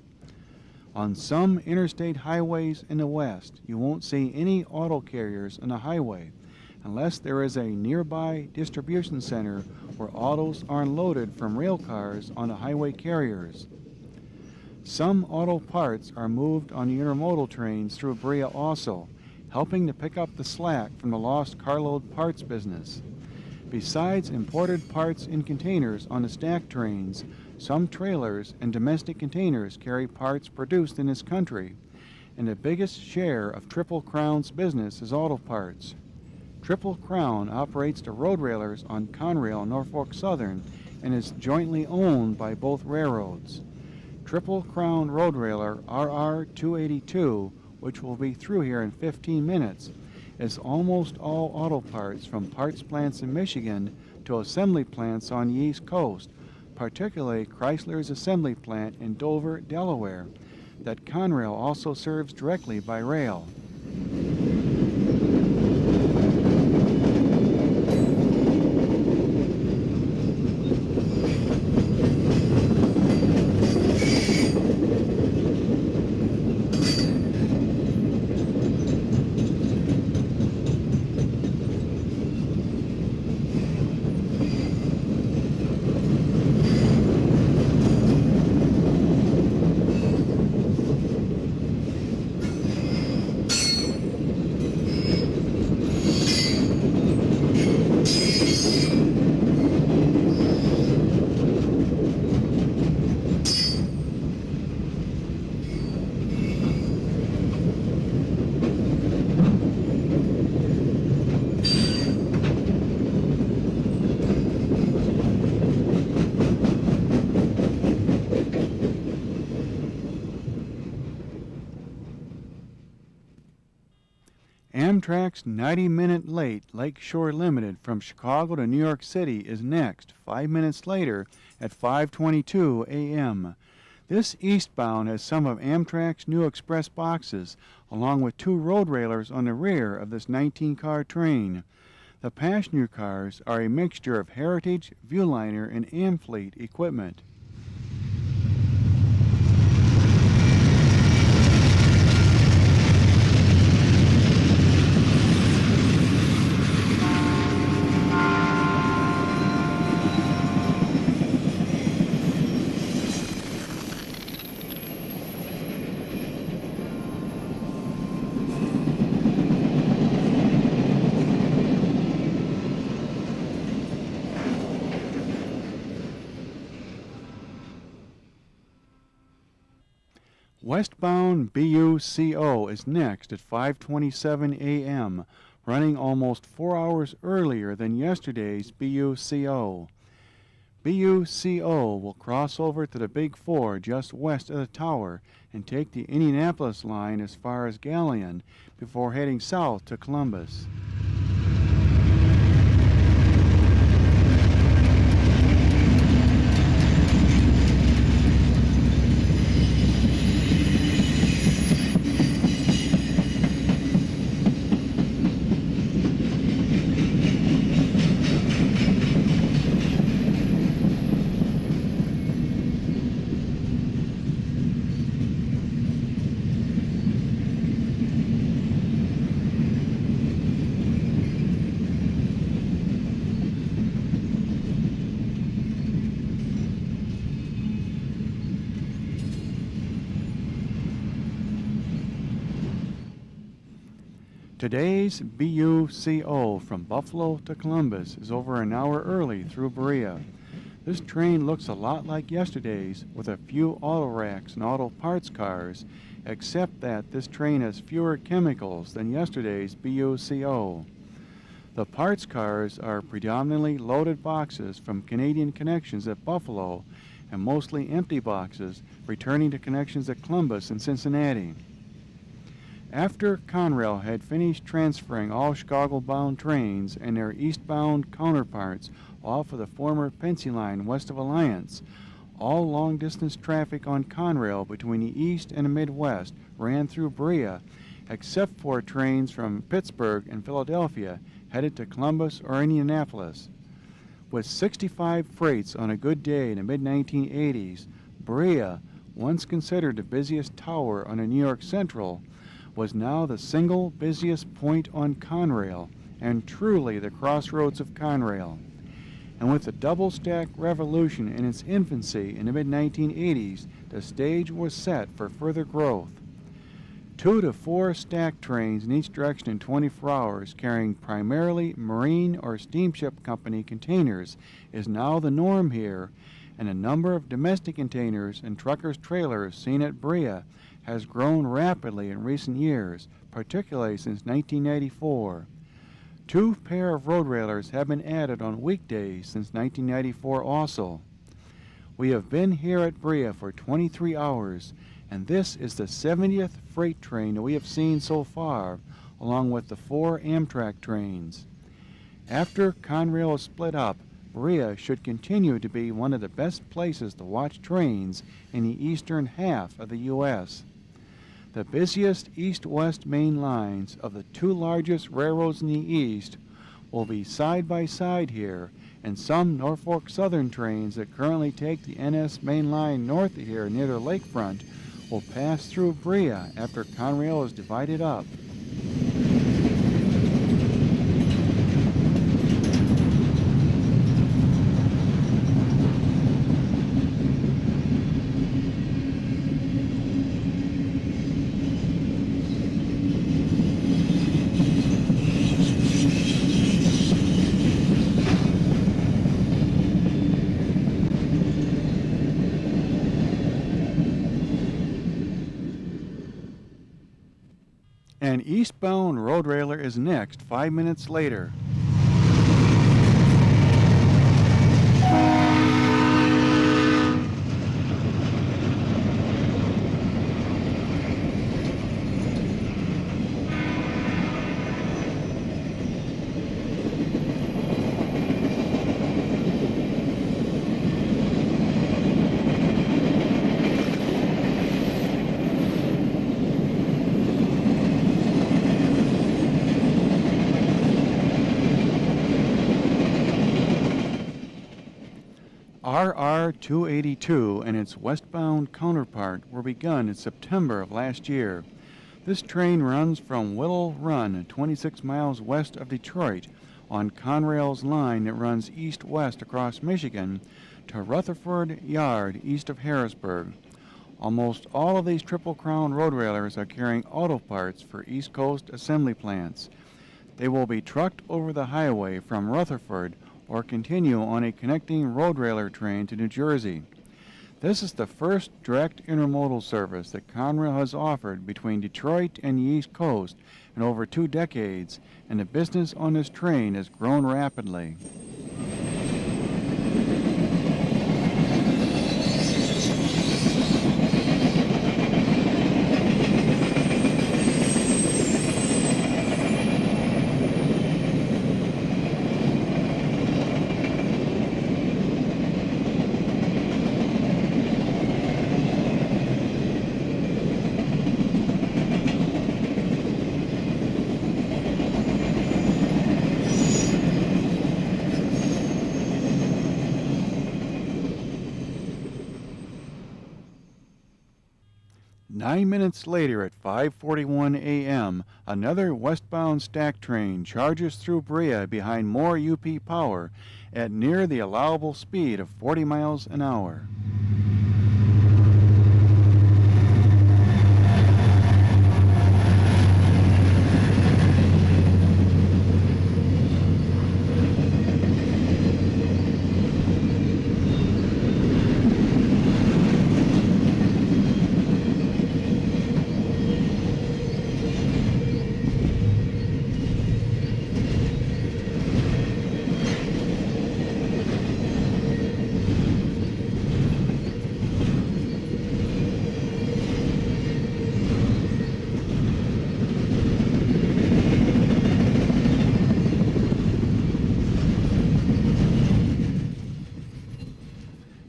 On some interstate highways in the West, you won't see any auto carriers on the highway unless there is a nearby distribution center where autos are unloaded from rail cars on the highway carriers. Some auto parts are moved on the intermodal trains through Berea also, helping to pick up the slack from the lost carload parts business. Besides imported parts in containers on the stack trains, some trailers and domestic containers carry parts produced in this country, and the biggest share of Triple Crown's business is auto parts. Triple Crown operates the road railers on Conrail and Norfolk Southern and is jointly owned by both railroads. Triple Crown road railer RR-282, which will be through here in 15 minutes, is almost all auto parts from parts plants in Michigan to assembly plants on the East Coast, particularly Chrysler's assembly plant in Dover, Delaware, that Conrail also serves directly by rail. Amtrak's 90-minute late Lakeshore Limited from Chicago to New York City is next, 5 minutes later at 5:22 a.m. This eastbound has some of Amtrak's new express boxes, along with 2 road railers on the rear of this 19-car train. The passenger cars are a mixture of Heritage, Viewliner, and Amfleet equipment. Westbound BUCO is next at 5:27 a.m., running almost 4 hours earlier than yesterday's BUCO. BUCO will cross over to the Big Four just west of the tower and take the Indianapolis line as far as Galion before heading south to Columbus. Today's BUCO from Buffalo to Columbus is over an hour early through Berea. This train looks a lot like yesterday's with a few auto racks and auto parts cars, except that this train has fewer chemicals than yesterday's BUCO. The parts cars are predominantly loaded boxes from Canadian connections at Buffalo and mostly empty boxes returning to connections at Columbus and Cincinnati. After Conrail had finished transferring all Chicago-bound trains and their eastbound counterparts off of the former Pensy line west of Alliance, all long-distance traffic on Conrail between the east and the Midwest ran through Berea, except for trains from Pittsburgh and Philadelphia headed to Columbus or Indianapolis. With 65 freights on a good day in the mid-1980s, Berea, once considered the busiest tower on the New York Central, was now the single busiest point on Conrail and truly the crossroads of Conrail. And with the double-stack revolution in its infancy in the mid-1980s, the stage was set for further growth. 2 to 4 stack trains in each direction in 24 hours carrying primarily marine or steamship company containers is now the norm here, and the number of domestic containers and truckers' trailers seen at Berea has grown rapidly in recent years, particularly since 1994. 2 pair of road railers have been added on weekdays since 1994 also. We have been here at Berea for 23 hours, and this is the 70th freight train that we have seen so far, along with the 4 Amtrak trains. After Conrail is split up, Berea should continue to be one of the best places to watch trains in the eastern half of the U.S. The busiest east-west main lines of the 2 largest railroads in the east will be side by side here, and some Norfolk Southern trains that currently take the NS main line north of here near the lakefront will pass through Berea after Conrail is divided up. An eastbound road railer is next 5 minutes later. RR 282 and its westbound counterpart were begun in September of last year. This train runs from Willow Run, 26 miles west of Detroit, on Conrail's line that runs east-west across Michigan to Rutherford Yard east of Harrisburg. Almost all of these Triple Crown road railers are carrying auto parts for East Coast assembly plants. They will be trucked over the highway from Rutherford or continue on a connecting road railer train to New Jersey. This is the first direct intermodal service that Conrail has offered between Detroit and the East Coast in over 2 decades, and the business on this train has grown rapidly. 9 minutes later at 5:41 a.m., another westbound stack train charges through Berea behind more UP power at near the allowable speed of 40 miles an hour.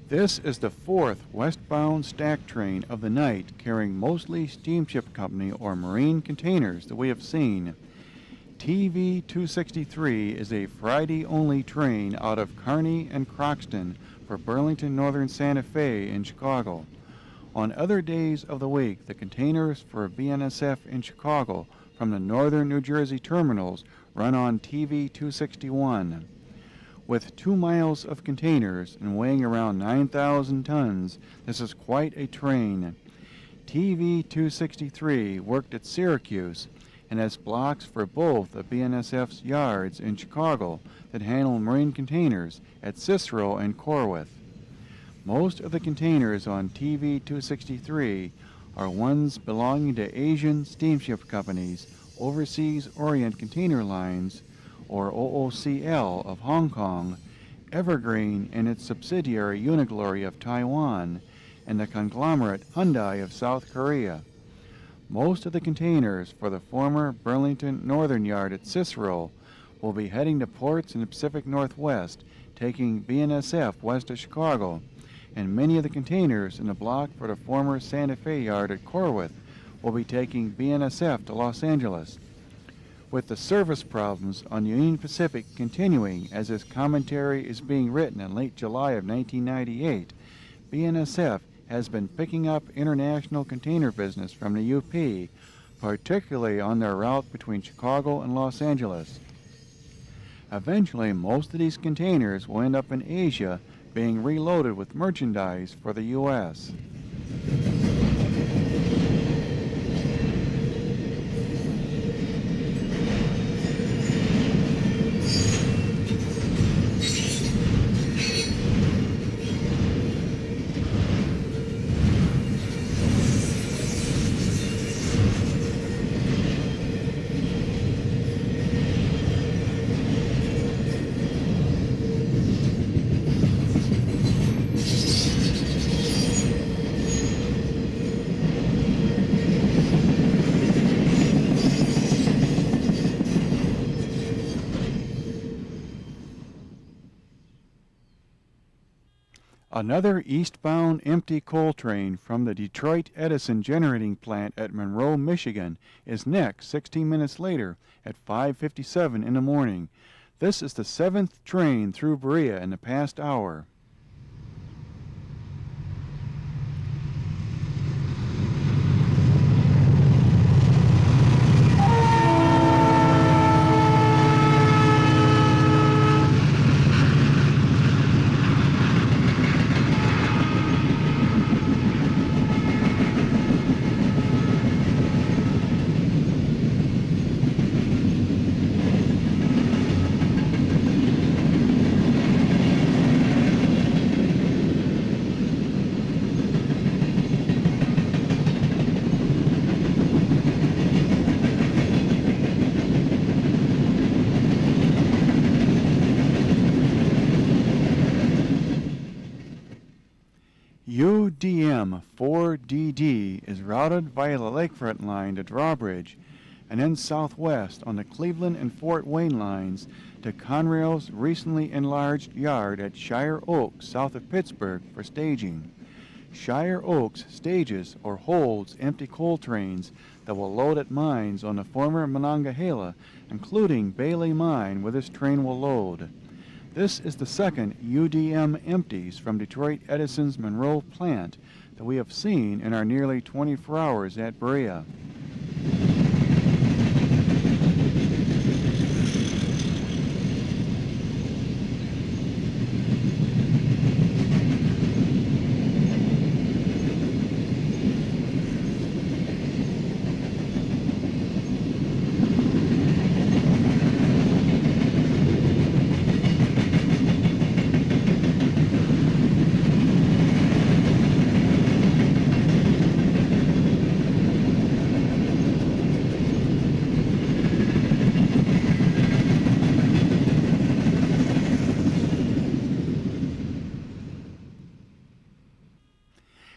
This is the fourth westbound stack train of the night carrying mostly steamship company or marine containers that we have seen. TV 263 is a Friday-only train out of Kearney and Croxton for Burlington Northern Santa Fe in Chicago. On other days of the week, the containers for BNSF in Chicago from the northern New Jersey terminals run on TV 261. With 2 miles of containers and weighing around 9,000 tons, this is quite a train. TV 263 worked at Syracuse and has blocks for both of BNSF's yards in Chicago that handle marine containers at Cicero and Corwith. Most of the containers on TV 263 are ones belonging to Asian steamship companies, Overseas Orient Container Lines, or OOCL of Hong Kong, Evergreen and its subsidiary Uniglory of Taiwan, and the conglomerate Hyundai of South Korea. Most of the containers for the former Burlington Northern Yard at Cicero will be heading to ports in the Pacific Northwest, taking BNSF west of Chicago, and many of the containers in the block for the former Santa Fe Yard at Corwith will be taking BNSF to Los Angeles. With the service problems on Union Pacific continuing as this commentary is being written in late July of 1998, BNSF has been picking up international container business from the UP, particularly on their route between Chicago and Los Angeles. Eventually, most of these containers will end up in Asia, being reloaded with merchandise for the U.S. Another eastbound empty coal train from the Detroit Edison generating plant at Monroe, Michigan is next 16 minutes later at 5:57 in the morning. This is the 7th train through Berea in the past hour. UDM 4DD is routed via the Lakefront line to Drawbridge and then southwest on the Cleveland and Fort Wayne lines to Conrail's recently enlarged yard at Shire Oaks south of Pittsburgh for staging. Shire Oaks stages or holds empty coal trains that will load at mines on the former Monongahela, including Bailey Mine where this train will load. This is the second UDM empties from Detroit Edison's Monroe plant that we have seen in our nearly 24 hours at Berea.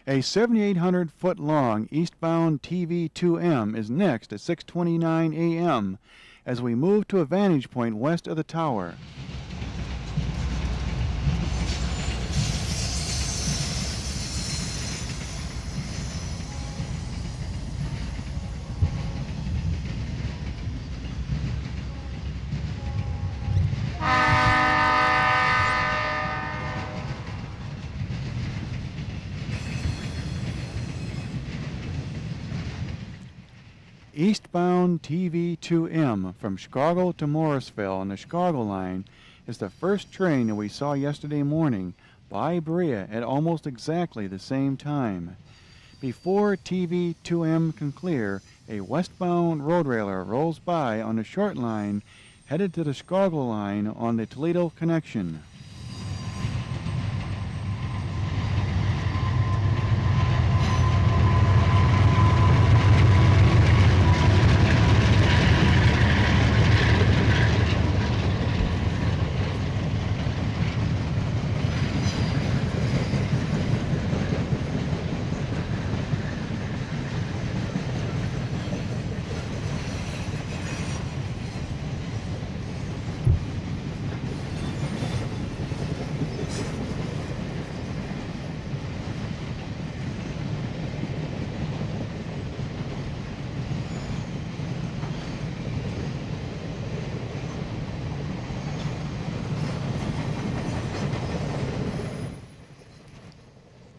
A 7,800-foot-long eastbound TV-2M is next at 6:29 a.m. as we move to a vantage point west of the tower. Eastbound TV-2M from Chicago to Morrisville on the Chicago line is the first train that we saw yesterday morning by Berea at almost exactly the same time. Before TV-2M can clear, a westbound road railer rolls by on the short line headed to the Chicago line on the Toledo connection.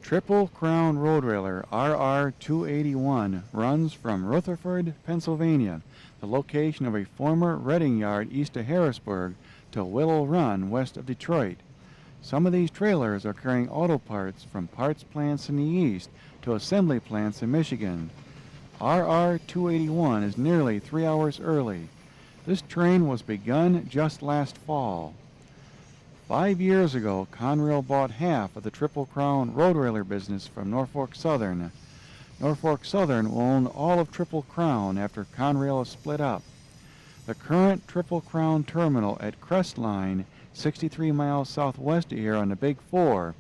Triple Crown Road Railer RR-281 runs from Rutherford, Pennsylvania, the location of a former Reading yard east of Harrisburg, to Willow Run west of Detroit. Some of these trailers are carrying auto parts from parts plants in the east to assembly plants in Michigan. RR-281 is nearly 3 hours early. This train was begun just last fall. 5 years ago, Conrail bought half of the Triple Crown Road Railer business from Norfolk Southern. Norfolk Southern will own all of Triple Crown after Conrail is split up. The current Triple Crown terminal at Crestline, 63 miles southwest of here on the Big Four,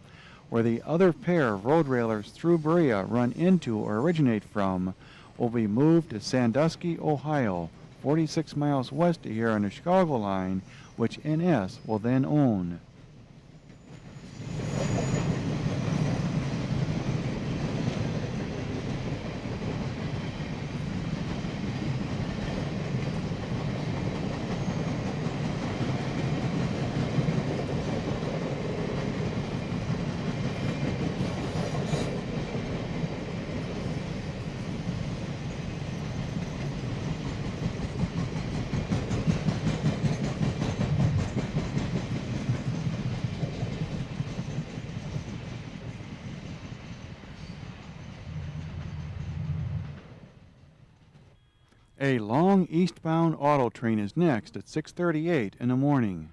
where the other pair of road railers through Berea run into or originate from, will be moved to Sandusky, Ohio, 46 miles west of here on the Chicago line, which NS will then own. A long eastbound auto train is next at 6:38 in the morning.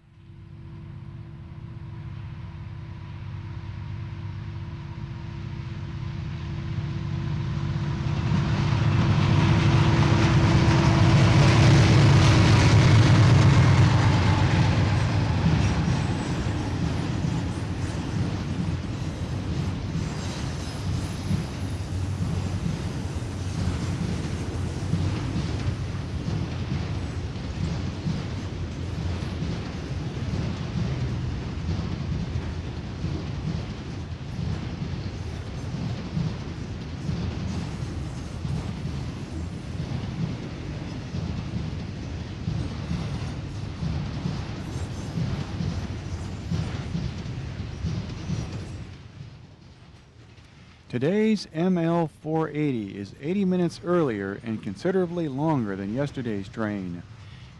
Today's ML 480 is 80 minutes earlier and considerably longer than yesterday's train.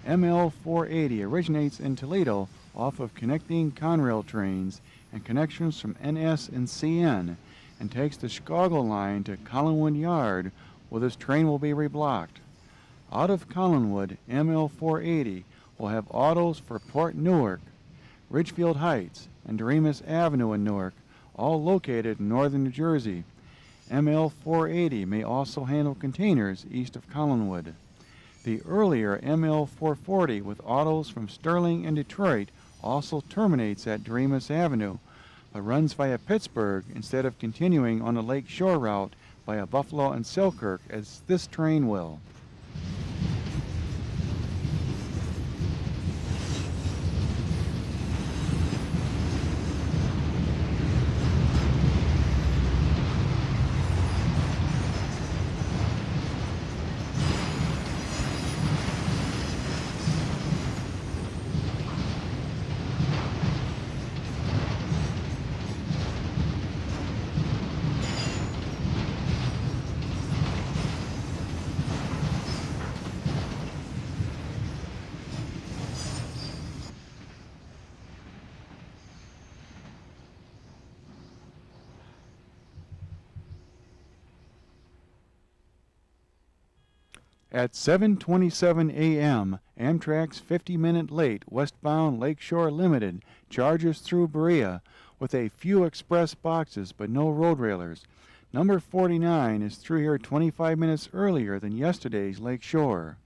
ML 480 originates in Toledo off of connecting Conrail trains and connections from NS and CN and takes the Chicago line to Collinwood Yard, where this train will be reblocked. Out of Collinwood, ML 480 will have autos for Port Newark, Ridgefield Heights, and Doremus Avenue in Newark, all located in northern New Jersey. ML 480 may also handle containers east of Collinwood. The earlier ML 440 with autos from Sterling and Detroit also terminates at Doremus Avenue, but runs via Pittsburgh instead of continuing on the Lake Shore route via Buffalo and Selkirk as this train will. At 7:27 a.m., Amtrak's 50-minute late westbound Lakeshore Limited charges through Berea with a few express boxes but no road railers. Number 49 is through here 25 minutes earlier than yesterday's Lakeshore.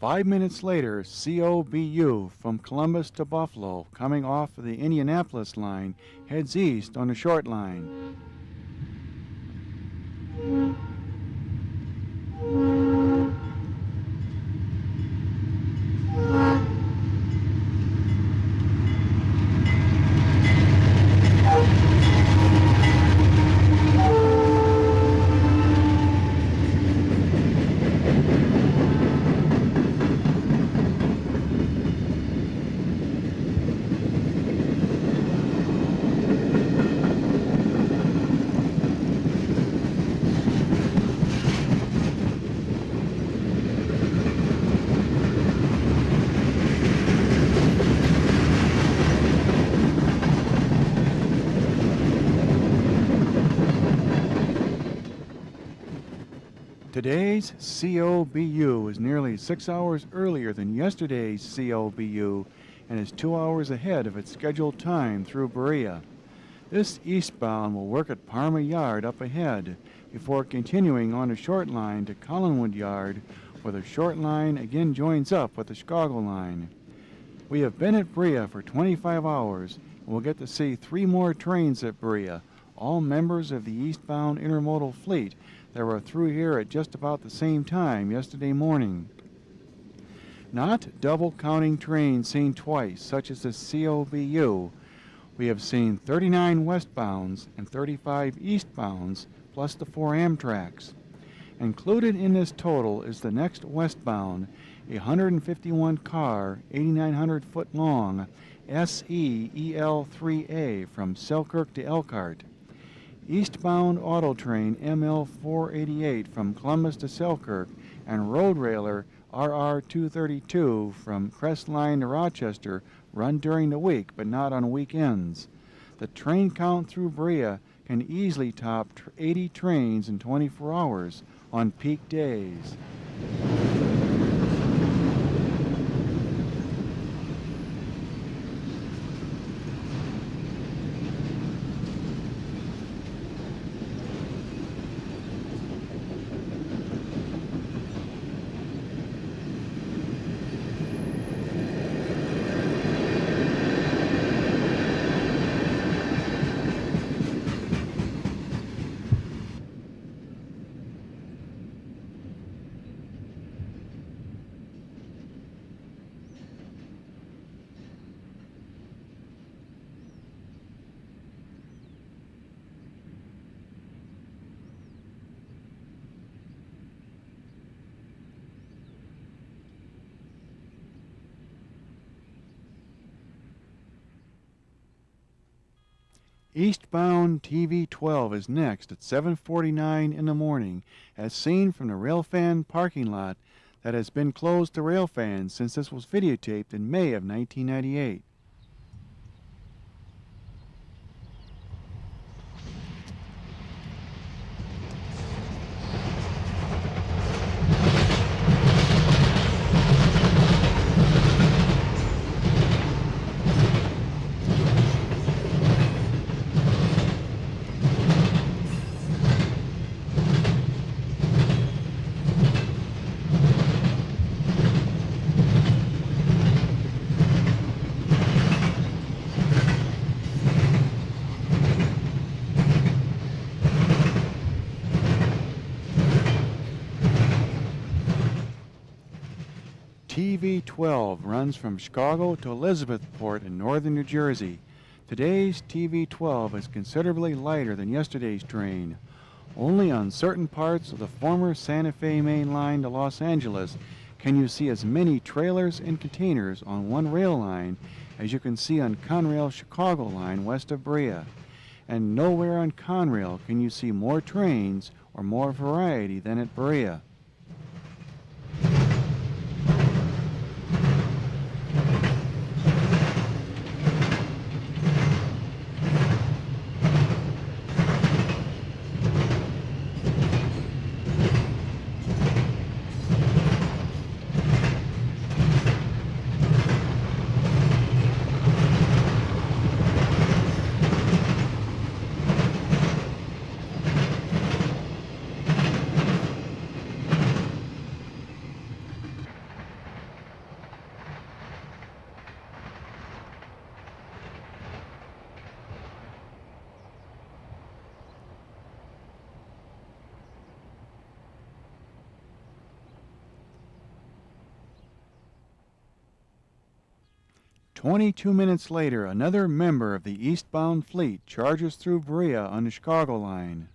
Five minutes later, COBU from Columbus to Buffalo, coming off of the Indianapolis line, heads east on the short line. Today's COBU is nearly 6 hours earlier than yesterday's COBU and is 2 hours ahead of its scheduled time through Berea. This eastbound will work at Parma Yard up ahead before continuing on the short line to Collinwood Yard, where the short line again joins up with the Chicago line. We have been at Berea for 25 hours and we'll get to see 3 more trains at Berea, all members of the eastbound intermodal fleet that were through here at just about the same time yesterday morning. Not double counting trains seen twice, such as the COBU. We have seen 39 westbounds and 35 eastbounds, plus the 4 Amtraks. Included in this total is the next westbound, a 151-car, 8,900-foot long SEEL3A from Selkirk to Elkhart. Eastbound auto train ML 488 from Columbus to Selkirk, and road railer RR 232 from Crestline to Rochester run during the week but not on weekends. The train count through Berea can easily top 80 trains in 24 hours on peak days. Eastbound TV-12 is next at 7:49 in the morning, as seen from the railfan parking lot that has been closed to railfans since this was videotaped in May of 1998. TV-12 runs from Chicago to Elizabethport in northern New Jersey. Today's TV-12 is considerably lighter than yesterday's train. Only on certain parts of the former Santa Fe main line to Los Angeles can you see as many trailers and containers on one rail line as you can see on Conrail's Chicago line west of Berea. And nowhere on Conrail can you see more trains or more variety than at Berea. "22 minutes later, another member of the eastbound fleet charges through Berea on the Chicago line.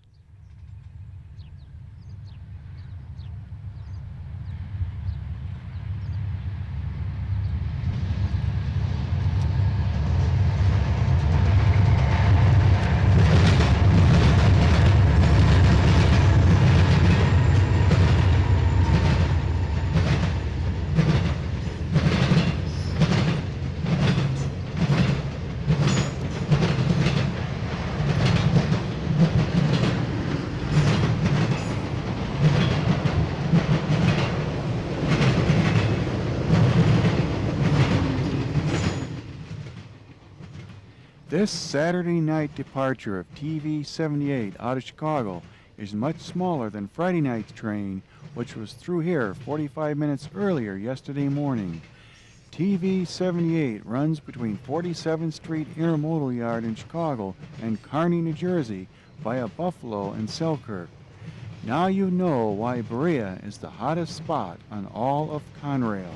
This Saturday night departure of TV-78 out of Chicago is much smaller than Friday night's train, which was through here 45 minutes earlier yesterday morning. TV-78 runs between 47th Street Intermodal Yard in Chicago and Kearney, New Jersey, via Buffalo and Selkirk. Now you know why Berea is the hottest spot on all of Conrail.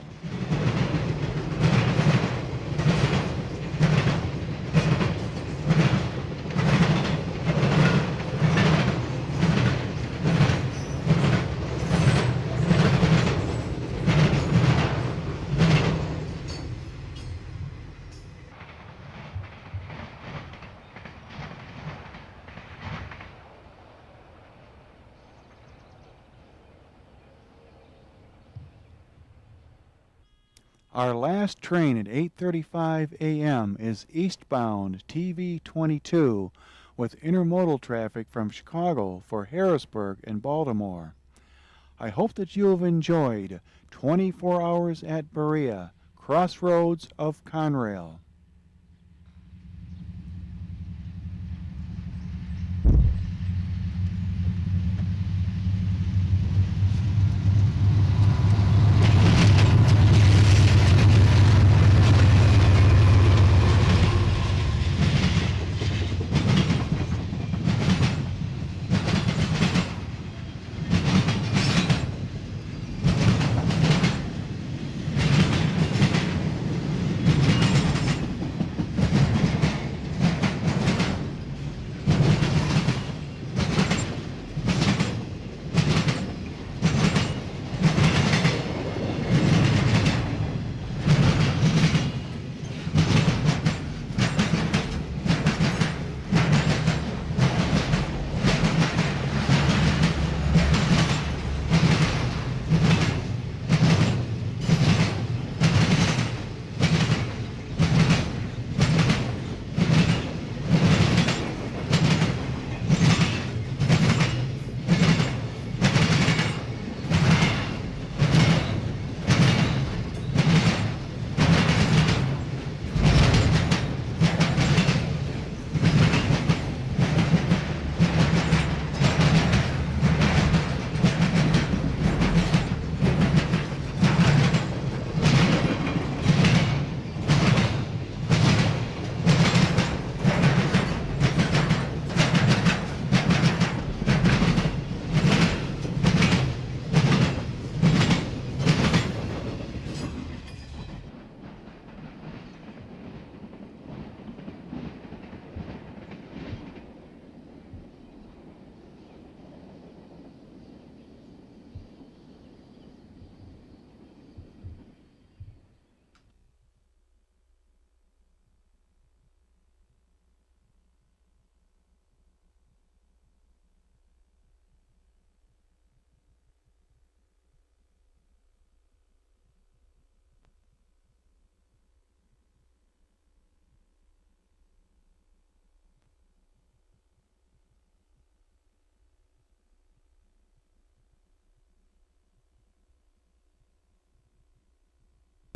Our last train at 8:35 a.m. is eastbound TV-22, with intermodal traffic from Chicago for Harrisburg and Baltimore. I hope that you have enjoyed 24 Hours at Berea, Crossroads of Conrail.